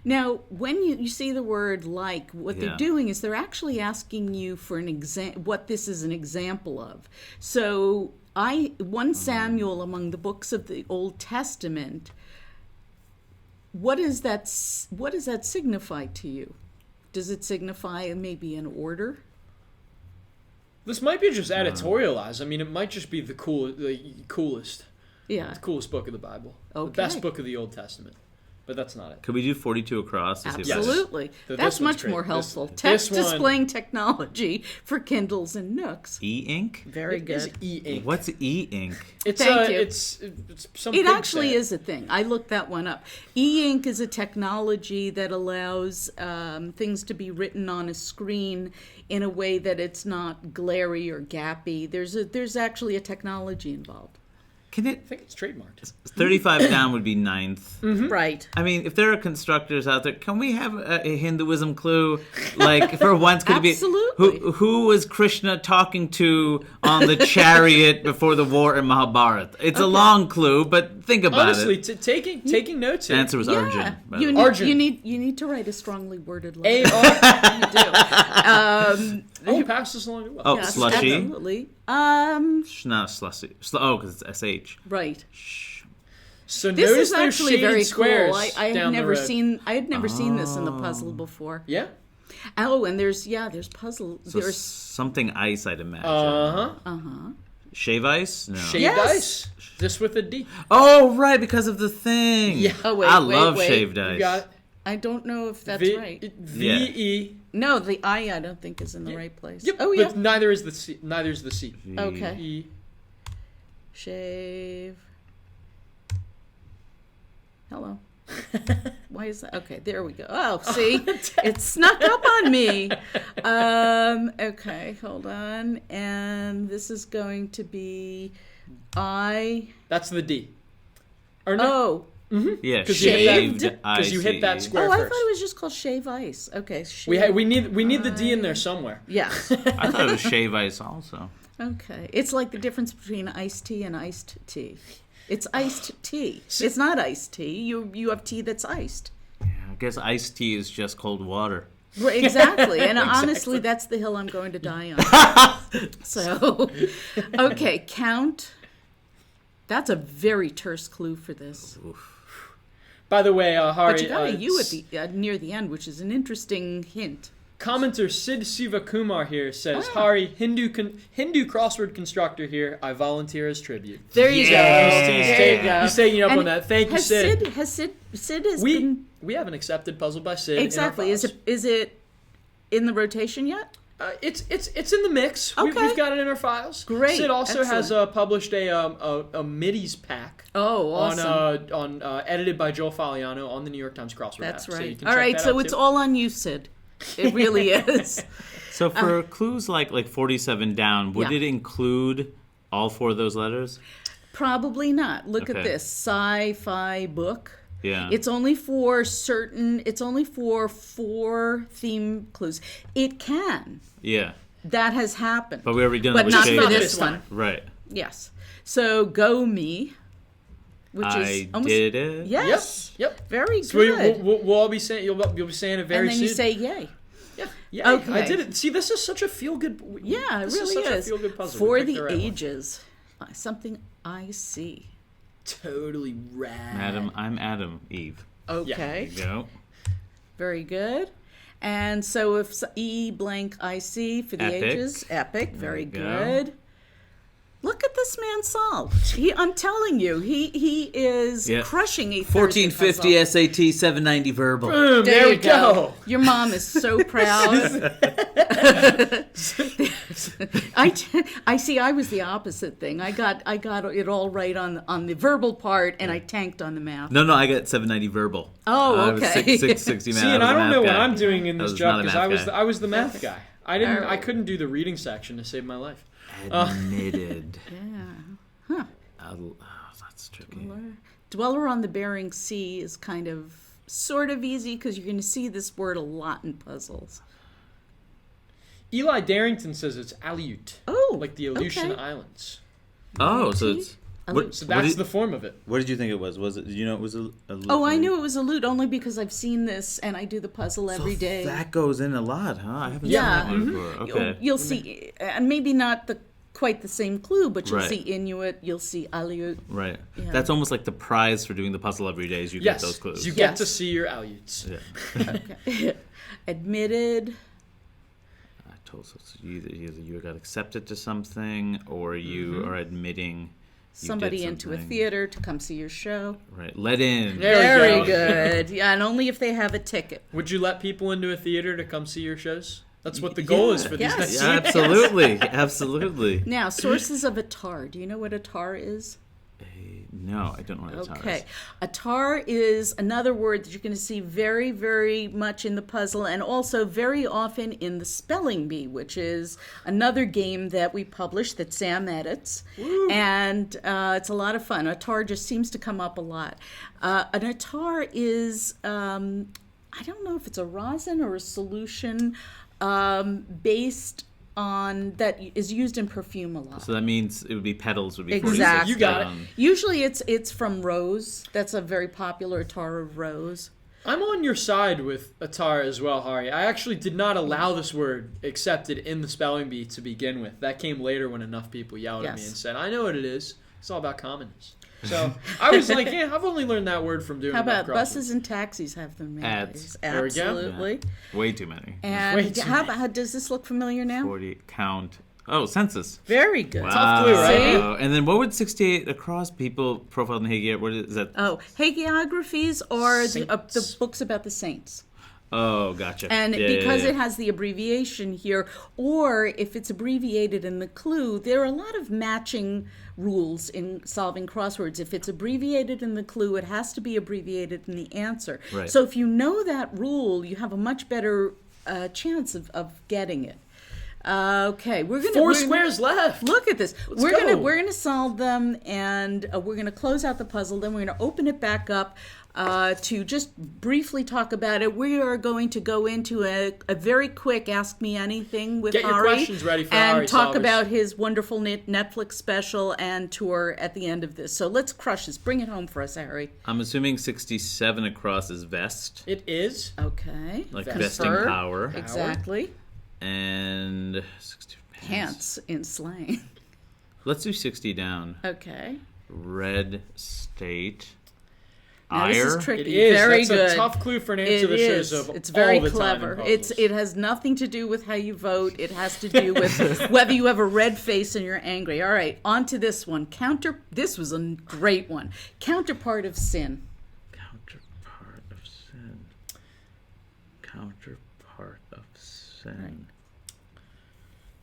Now, when you see the word "like," what Yeah. they're doing is they're actually asking you for an what this is an example of. So, 1 Samuel among the books of the Old Testament. What does that signify to you? Does it signify maybe an order? this might be just editorialized. I mean, it might just be the coolest Yeah. book of the Bible, the Okay. best book of the Old Testament. But that's not it. could we do 42 across? To see if that's- Absolutely. This That's one's much great. more This- helpful. this Text one- displaying technology for Kindles and Nooks. E-ink? Very It is good. e-ink. What's e-ink? It's Thank you. It's some. It pig actually said. is a thing. I looked that one up. E-ink is a technology that allows things to be written on a screen in a way that it's not glary or gappy. There's actually a technology involved. Can I it? think it's trademarked. 35 down would be 9th. Right. I mean, if there are constructors out there, can we have a Hinduism clue? Like, for once, could it be Absolutely. who was Krishna talking to on the chariot before the war in Mahabharata? It's a long clue, but think about Honestly, it. taking notes The here. answer was Yeah. Arjun. by the You way. need, Arjun. you need to write a strongly worded letter. A-R. You do. Oh, pass this along to well. Oh, Yes, slushy. absolutely. Not slushy. Oh, because it's SH. Right. So This notice is those actually shaded very squares cool. I had down the never road. seen this in the puzzle before. Yeah. Oh, and there's puzzle. So There's something ice, I'd imagine. Uh-huh. Shave ice? No. Shaved Yes. ice. Just with a D. Oh, right, because of the thing. Yeah. Oh, wait, I wait, love wait. shaved You ice. got it. I don't know if that's right. V-E. No, the I don't think is in the right place. Yep. Oh yeah. But neither is the C. Neither's the C. Okay. E. Shave. Hello. Why is that? Okay, there we go. Oh, see, it snuck up on me. Okay, hold on, and this is going to be I. That's the D. Or no. Oh. Yeah, Because shaved Because you hit that ice. square Oh, I first. thought it was just called shave ice. Okay, shave. We need the D in there somewhere. Yes. I thought it was shave ice also. Okay, it's like the difference between iced tea and iced tea. It's iced tea. It's not iced tea. You have tea that's iced. Yeah, I guess iced tea is just cold water. Well, exactly. And honestly, that's the hill I'm going to die on. So, okay, count. That's a very terse clue for this. By the way, Hari... But you got a U at the near the end, which is an interesting hint. Commenter Sid Sivakumar here says, Hari, Hindu crossword constructor here. I volunteer as tribute. There you go. He's taking up And on that. Thank you, Sid. Sid has been... We have an accepted puzzle by Sid. Exactly. Is it in the rotation yet? It's in the mix. Okay. We've got it in our files. Great. Sid also has Excellent. published a middies pack. Oh, awesome. On edited by Joel Faliano on the New York Times crossword That's app. So you right. can All check right, that so out it's too. all on you, Sid. It really is. So for clues like 47 down, would it include all 4 of those letters? Probably not. Look at Okay. this sci-fi book. Yeah. It's only for 4 theme clues. It can. Yeah. That has happened. But we already done But that with not shade. for this one. Right. Yes. So go me, which is I did it. Yes. Yep. Very So good. we'll all be saying you'll be saying it very And then soon. you say yay. Yeah, Okay. I did it. See, this is such a feel-good... Yeah, it this really such is. a feel-good puzzle. For We picked the right one. ages. Something I see. Totally rad. Adam, I'm Adam Eve. Okay. There you go. Very good. And so if E blank IC for the Epic. ages, epic, very you go. good. Look at this man solve. I'm telling you, he is crushing a Thursday 1450 puzzle. SAT 790 verbal. Boom, there we go. Your mom is so proud. I see. I was the opposite thing. I got it all right on the verbal part, and I tanked on the math. No, I got 790 verbal. Oh, I was okay. 660 math. See, and I don't know what I'm doing in I this was job not a because math guy. I was the math guy. I Alright. couldn't do the reading section to save my life. Admitted. Yeah. Oh, that's tricky. Dweller on the Bering Sea is kind of sort of easy because you're going to see this word a lot in puzzles. Eli Darrington says it's Aleut. Oh, Like the Aleutian okay. Islands. Oh, so it's... So that's the form of it. What did you think it was? Was it? You know, it was a Oh, I knew it was a lute only because I've seen this and I do the puzzle every day. That goes in a lot, huh? I haven't Yeah. seen that one before. Okay. You'll see, and maybe not quite the same clue, but you'll Right. see Inuit, you'll see Aleut. Right. Yeah. That's almost like the prize for doing the puzzle every day is you Yes, get those clues. you get Yes. to see your Aleuts. Yeah. Okay. Admitted. I told so either you got accepted to something or you are admitting you Somebody did into a something. theater to come see your show. Right. Let in. There we Very go. good. Yeah, and only if they have a ticket. Would you let people into a theater to come see your shows? That's what the goal is for these Yes. next Yeah, absolutely. Absolutely. Now, sources of a tar. Do you know what a tar is? No, I don't know what a tar Okay. is. A tar is another word that you're going to see very, very much in the puzzle and also very often in the spelling bee, which is another game that we publish that Sam edits. Woo. And it's a lot of fun. A tar just seems to come up a lot. An attar is, I don't know if it's a rosin or a solution based on that is used in perfume a lot. So that means it would be petals would be Exactly. 46 You got it. down. Usually it's from rose. That's a very popular attar of rose. I'm on your side with attar as well, Hari. I actually did not allow this word accepted in the spelling bee to begin with. That came later when enough people yelled at me Yes. and said, I know what it is. It's all about commonness. So I was like, yeah, I've only learned that word from doing How enough about crosswords. buses and taxis have them nowadays? Ads. There we go. Absolutely. Way too many. Way And too how does this look familiar now? 40 count. Oh, census. Very good. Tough clue, right? See? And then what would 68 across people profiled in Hagiography? What is that? Oh, hagiographies are the books about the saints. Oh, gotcha. And Yeah, because yeah, it has the abbreviation here, or if it's abbreviated in the clue, there are a lot of matching rules in solving crosswords. If it's abbreviated in the clue, it has to be abbreviated in the answer. Right. So if you know that rule, you have a much better chance of getting it. Okay, we're gonna 4 squares left. Look at this. Let's we're go. gonna solve them, and we're gonna close out the puzzle. Then we're gonna open it back up to just briefly talk about it. We are going to go into a very quick Ask Me Anything with Get your Hari, questions ready for and Hari talk Solvers. about his wonderful Netflix special and tour at the end of this. So let's crush this. Bring it home for us, Hari. I'm assuming 67 across is vest, It is. Okay. like Vest. vesting Confer. power, Exactly. and 60 Pants in slang. Let's do 60 down. Okay. Red state. Now, this is Ire. tricky. It is. Very That's good. a tough clue for an answer that shows up It's very all the time in clever. puzzles. It has nothing to do with how you vote. It has to do with whether you have a red face and you're angry. All right, on to this one. This was a great one. Counterpart of sin. Counterpart of sin. Counterpart of sin.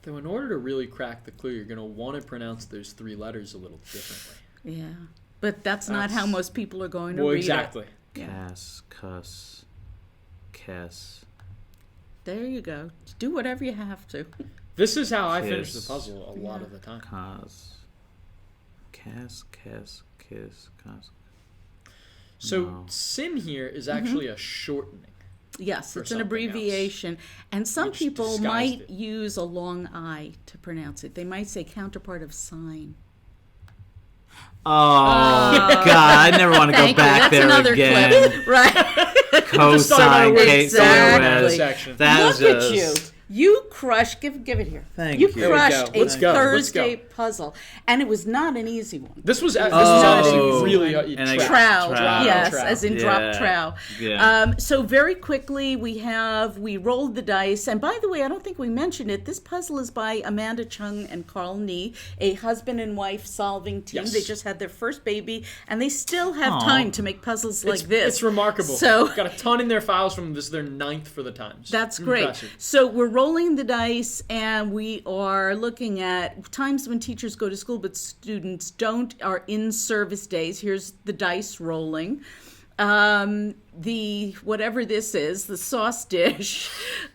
Though in order to really crack the clue, you're going to want to pronounce those 3 letters a little differently. Yeah, but that's not how most people are going to Well, read exactly. it. Yeah. Cass, cuss, Kess. There you go. Do whatever you have to. This is how I finish Kiss. the puzzle a lot of the time. Cos. Cass, Kess, Kiss, Cos. So No. sin here is actually a shortening. Yes, For it's an something abbreviation. And some Which people disguised might it. use a long I to pronounce it. They might say counterpart of sign. Oh, God. I never want to go Thank you. back That's there another again. clip. Right. Just thought about Cosine, it Kate, Exactly. section. That Look was at just... you. You crushed, give it here. Thank you you. There we crushed go. a Let's go. Let's Thursday go. puzzle. And it was not an easy one. This was Oh. actually really And I- Trow, Trow. yes, Trow. as in Yeah. drop trow. Yeah. So very quickly, we rolled the dice. And by the way, I don't think we mentioned it. This puzzle is by Amanda Chung and Carl Nee, a husband and wife solving team. Yes. They just had their first baby, and they still have Aw. time to make puzzles like this. It's remarkable. So Got a ton in their files from this, their 9th for the Times. that's great. Impressive. So we're rolling the dice, and we are looking at times when teachers go to school but students don't, are in service days. Here's the dice rolling. The whatever this is, the sauce dish,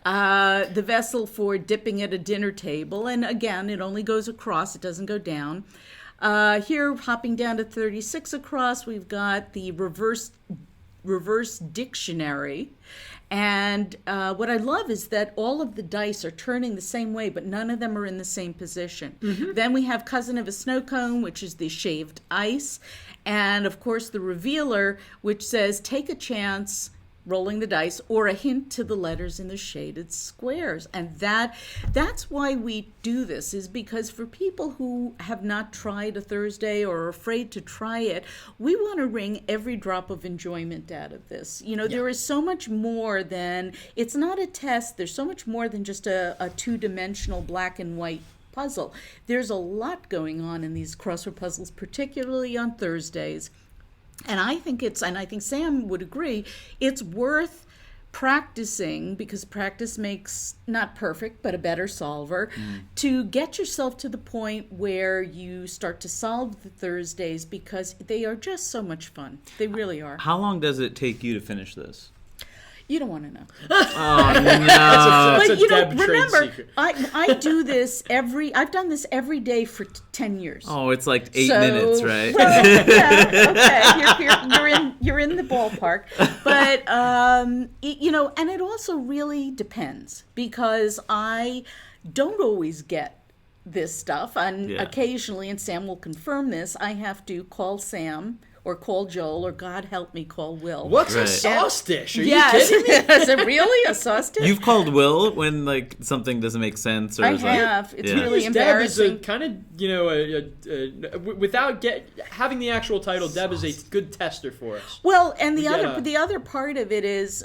the vessel for dipping at a dinner table, and again, it only goes across; it doesn't go down. Here, hopping down to 36 across, we've got the reverse dictionary. And what I love is that all of the dice are turning the same way, but none of them are in the same position. Then we have Cousin of a Snow Cone, which is the shaved ice. And, of course, the revealer, which says, take a chance, rolling the dice, or a hint to the letters in the shaded squares. And that's why we do this, is because for people who have not tried a Thursday or are afraid to try it, we want to wring every drop of enjoyment out of this. You know, there is so much more than, it's not a test, there's so much more than just a two-dimensional black and white puzzle. There's a lot going on in these crossword puzzles, particularly on Thursdays. And I think Sam would agree, it's worth practicing, because practice makes not perfect, but a better solver, to get yourself to the point where you start to solve the Thursdays, because they are just so much fun. They really are. How long does it take you to finish this? You don't want to know. Oh, no. That's But a Deb trade remember, secret. I do this I've done this every day for 10 years. Oh, it's like 8 So- minutes, right? Well, yeah, okay, you're in the ballpark, but and it also really depends, because I don't always get this stuff, and Yeah. occasionally, and Sam will confirm this, I have to call Sam or call Joel, or God help me, call Will. What's a Right. sauce dish? Are Yes, you kidding me? is it really a sauce dish? You've called Will when like something doesn't make sense, or I is like, have. It's Yeah. really Deb is a embarrassing. kind of, without having the actual title, Deb is a good tester for us. Well, and We gotta- the other part of it is,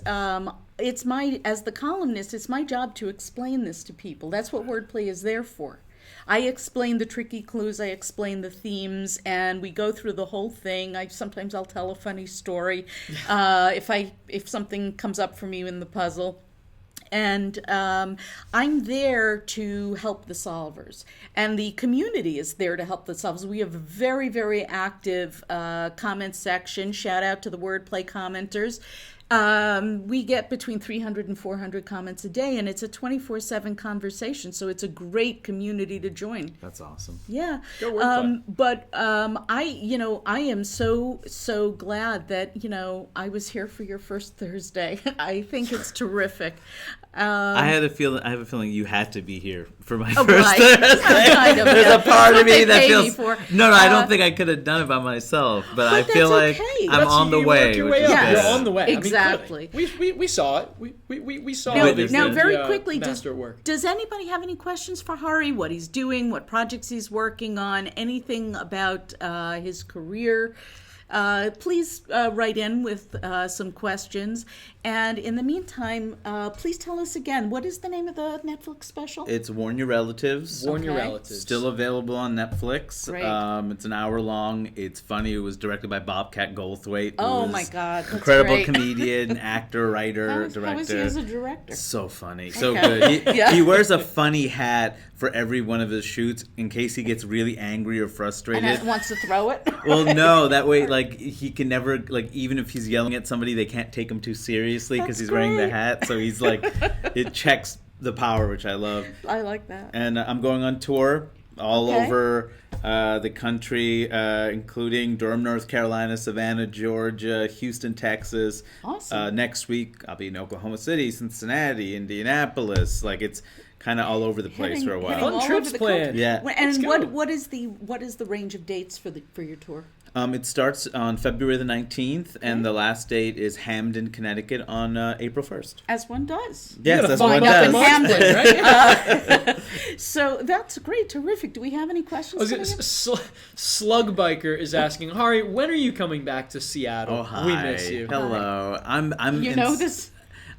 it's as the columnist, it's my job to explain this to people. That's what wordplay is there for. I explain the tricky clues, I explain the themes, and we go through the whole thing. Sometimes I'll tell a funny story if something comes up for me in the puzzle. And I'm there to help the solvers. And the community is there to help the solvers. We have a very, very active comment section. Shout out to the wordplay commenters. We get between 300 and 400 comments a day, and it's a 24/7 conversation, so it's a great community to join. That's awesome. Yeah. Go wordplay. But I am so glad that, I was here for your first Thursday. I think it's terrific. I have a feeling you had to be here for my Oh, first right. Thursday. Kind of, There's yeah. a part That's of me what that they pay me feels for. no. I don't think I could have done it by myself, but I feel that's like okay. I'm on the You way. work your which way is up. Yes. good. You're on the way. Exactly. I mean, we saw it. We saw Now, it. now very The, quickly, master at work. does anybody have any questions for Hari? What he's doing, what projects he's working on, anything about his career? Please write in with some questions. And in the meantime, please tell us again, what is the name of the Netflix special? It's Warn Your Relatives. Warn your Okay. relatives. Still available on Netflix. Great. It's an hour long. It's funny. It was directed by Bobcat Goldthwait. who Oh is my God, that's incredible great. comedian, actor, writer, How director. is he as a director? So funny, so Okay. good. Yeah. He wears a funny hat for every one of his shoots in case he gets really angry or frustrated. And wants to throw it? Well, no, that way, like, he can never, like, even if he's yelling at somebody, they can't take him too seriously because That's he's wearing the great. hat. So he's like, it checks the power, which I love. I like that. And I'm going on tour all Okay. over the country, including Durham, North Carolina, Savannah, Georgia, Houston, Texas. Awesome. Next week, I'll be in Oklahoma City, Cincinnati, Indianapolis. Like, it's kind of all over the place Heading- for a while. heading Fun all trips over the planned. country. Yeah. And Let's go. what is the range of dates for your tour? It starts on February the 19th, and the last date is Hamden, Connecticut on April 1st. As one does. Yes, gotta that's find what it out in does. Hamden. right? So that's great, terrific. Do we have any questions? I was gonna- Slug Biker is asking, Hari, when are you coming back to Seattle? Oh, hi. We miss you. Hello. I'm. You know this?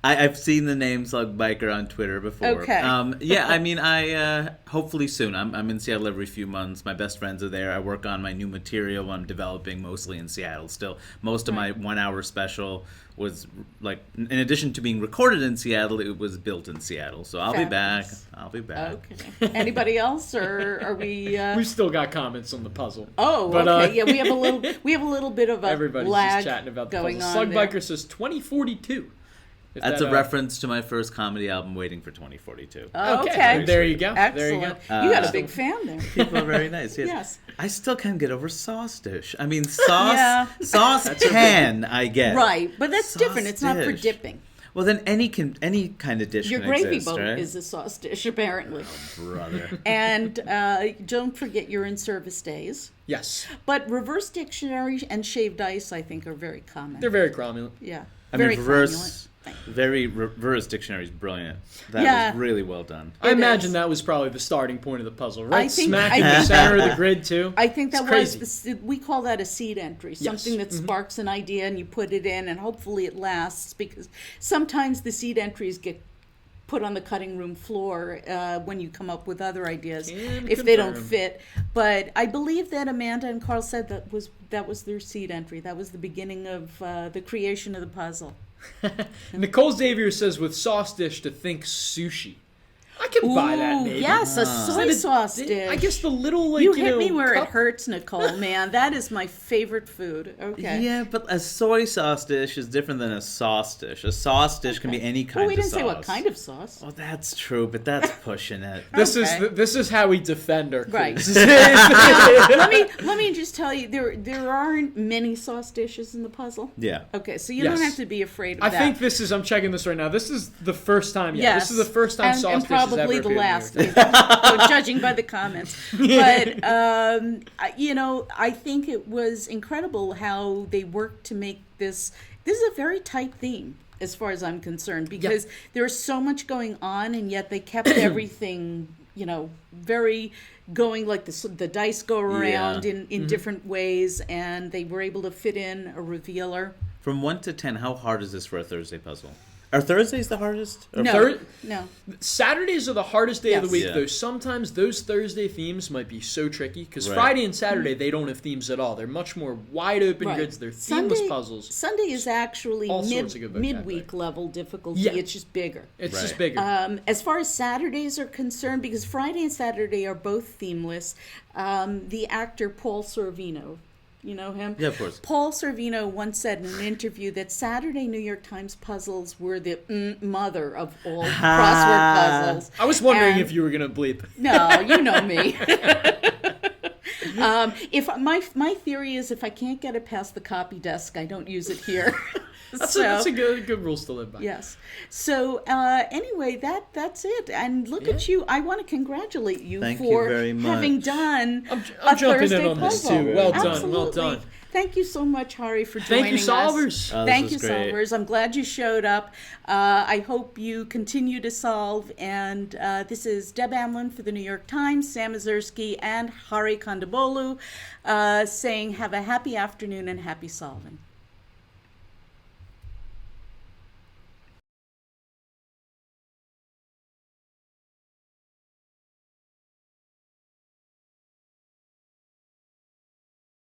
I've seen the name Slug Biker on Twitter before. Okay. Yeah, I mean, I hopefully soon. I'm in Seattle every few months. My best friends are there. I work on my new material I'm developing mostly in Seattle still. Most of my 1 hour special was, like, in addition to being recorded in Seattle, it was built in Seattle. So I'll be back. Fabulous. I'll be back. Okay. Anybody else, or are we? We've still got comments on the puzzle. Oh, But, okay. Yeah, we have a little bit of a Everybody's lag just chatting about the going puzzle. on Slug there. Biker says 2042. If That's that, a reference to my first comedy album, Waiting for 2042. Okay. There you go. Excellent. There you go. You got a big fan there. People are very nice. Yes. Yes. I still can't get over sauce dish. I mean, sauce, Yeah. sauce can I get. Right, but that's Sauce different. It's not for dish. dipping. Well, then any kind of dish Your can gravy exist, boat right? is a sauce dish, apparently. Brother. And don't forget your in-service days. Yes. But reverse dictionary and shaved ice, I think, are very common. They're very cromulent. Yeah. I mean, Very cromulent. reverse dictionary is brilliant. That Yeah. was really well done. I It imagine is. that was probably the starting point of the puzzle, right? I think- Smack I in the think- center of the grid, too. I think that It's was crazy. we call that a seed entry, something that sparks an idea and you put it in, and hopefully it lasts, because sometimes the seed entries get put on the cutting room floor when you come up with other ideas Can if they don't confirm. fit. But I believe that Amanda and Carl said that was their seed entry. That was the beginning of the creation of the puzzle. Nicole Xavier says, with sauce dish, to think sushi. I can buy that, Ooh, maybe. yes, a Is soy that a sauce di- dish. I guess the little, like, you hit me know, where it cup- hurts, Nicole. Man, that is my favorite food. Okay. Yeah, but a soy sauce dish is different than a sauce dish. A sauce dish can be any kind Well, we of didn't sauce. say what kind of sauce. Oh, that's true, but that's pushing it. This Okay. this is how we defend our Right. quiz. let me just tell you, there aren't many sauce dishes in the puzzle. Yeah. Okay, so you Yes. don't have to be afraid of I that. think this is, I'm checking this right now, this is the first time, this is the first time and, sauce and dish has probably ever the appeared in last, here. judging by the comments. But I think it was incredible how they worked to make this. This is a very tight theme, as far as I'm concerned, because there's so much going on, and yet they kept everything, very going, like the dice go around Yeah. in different ways, and they were able to fit in a revealer. From 1 to 10, how hard is this for a Thursday puzzle? Are Thursdays the hardest? Or No, no. Saturdays are the hardest day of the Yes. week, Yeah. though sometimes those Thursday themes might be so tricky, because Right. Friday and Saturday, they don't have themes at all. They're much more wide open Right. grids. They're themeless Sunday, puzzles. Sunday is actually All sorts of good vocabulary. midweek level difficulty. Yeah. It's just bigger. It's Right. just bigger. As far as Saturdays are concerned, because Friday and Saturday are both themeless, the actor Paul Sorvino You know him? Yeah, of course. Paul Sorvino once said in an interview that Saturday New York Times puzzles were the mother of all crossword puzzles. I was wondering And- if you were going to bleep. No, you know me. If my theory is if I can't get it past the copy desk, I don't use it here. That's a good rules to live by. Yes. So anyway, that's it. And look at you. I want to congratulate you Thank you for very much. having done I'm a jumping in Thursday on this puzzle. too. Well done, Absolutely. well done. Thank you so much, Hari, for joining Thank you, us. solvers. Oh, this Thank was you, great. solvers. I'm glad you showed up. I hope you continue to solve. And this is Deb Amlen for the New York Times, Sam Ezersky, and Hari Kondabolu saying have a happy afternoon and happy solving.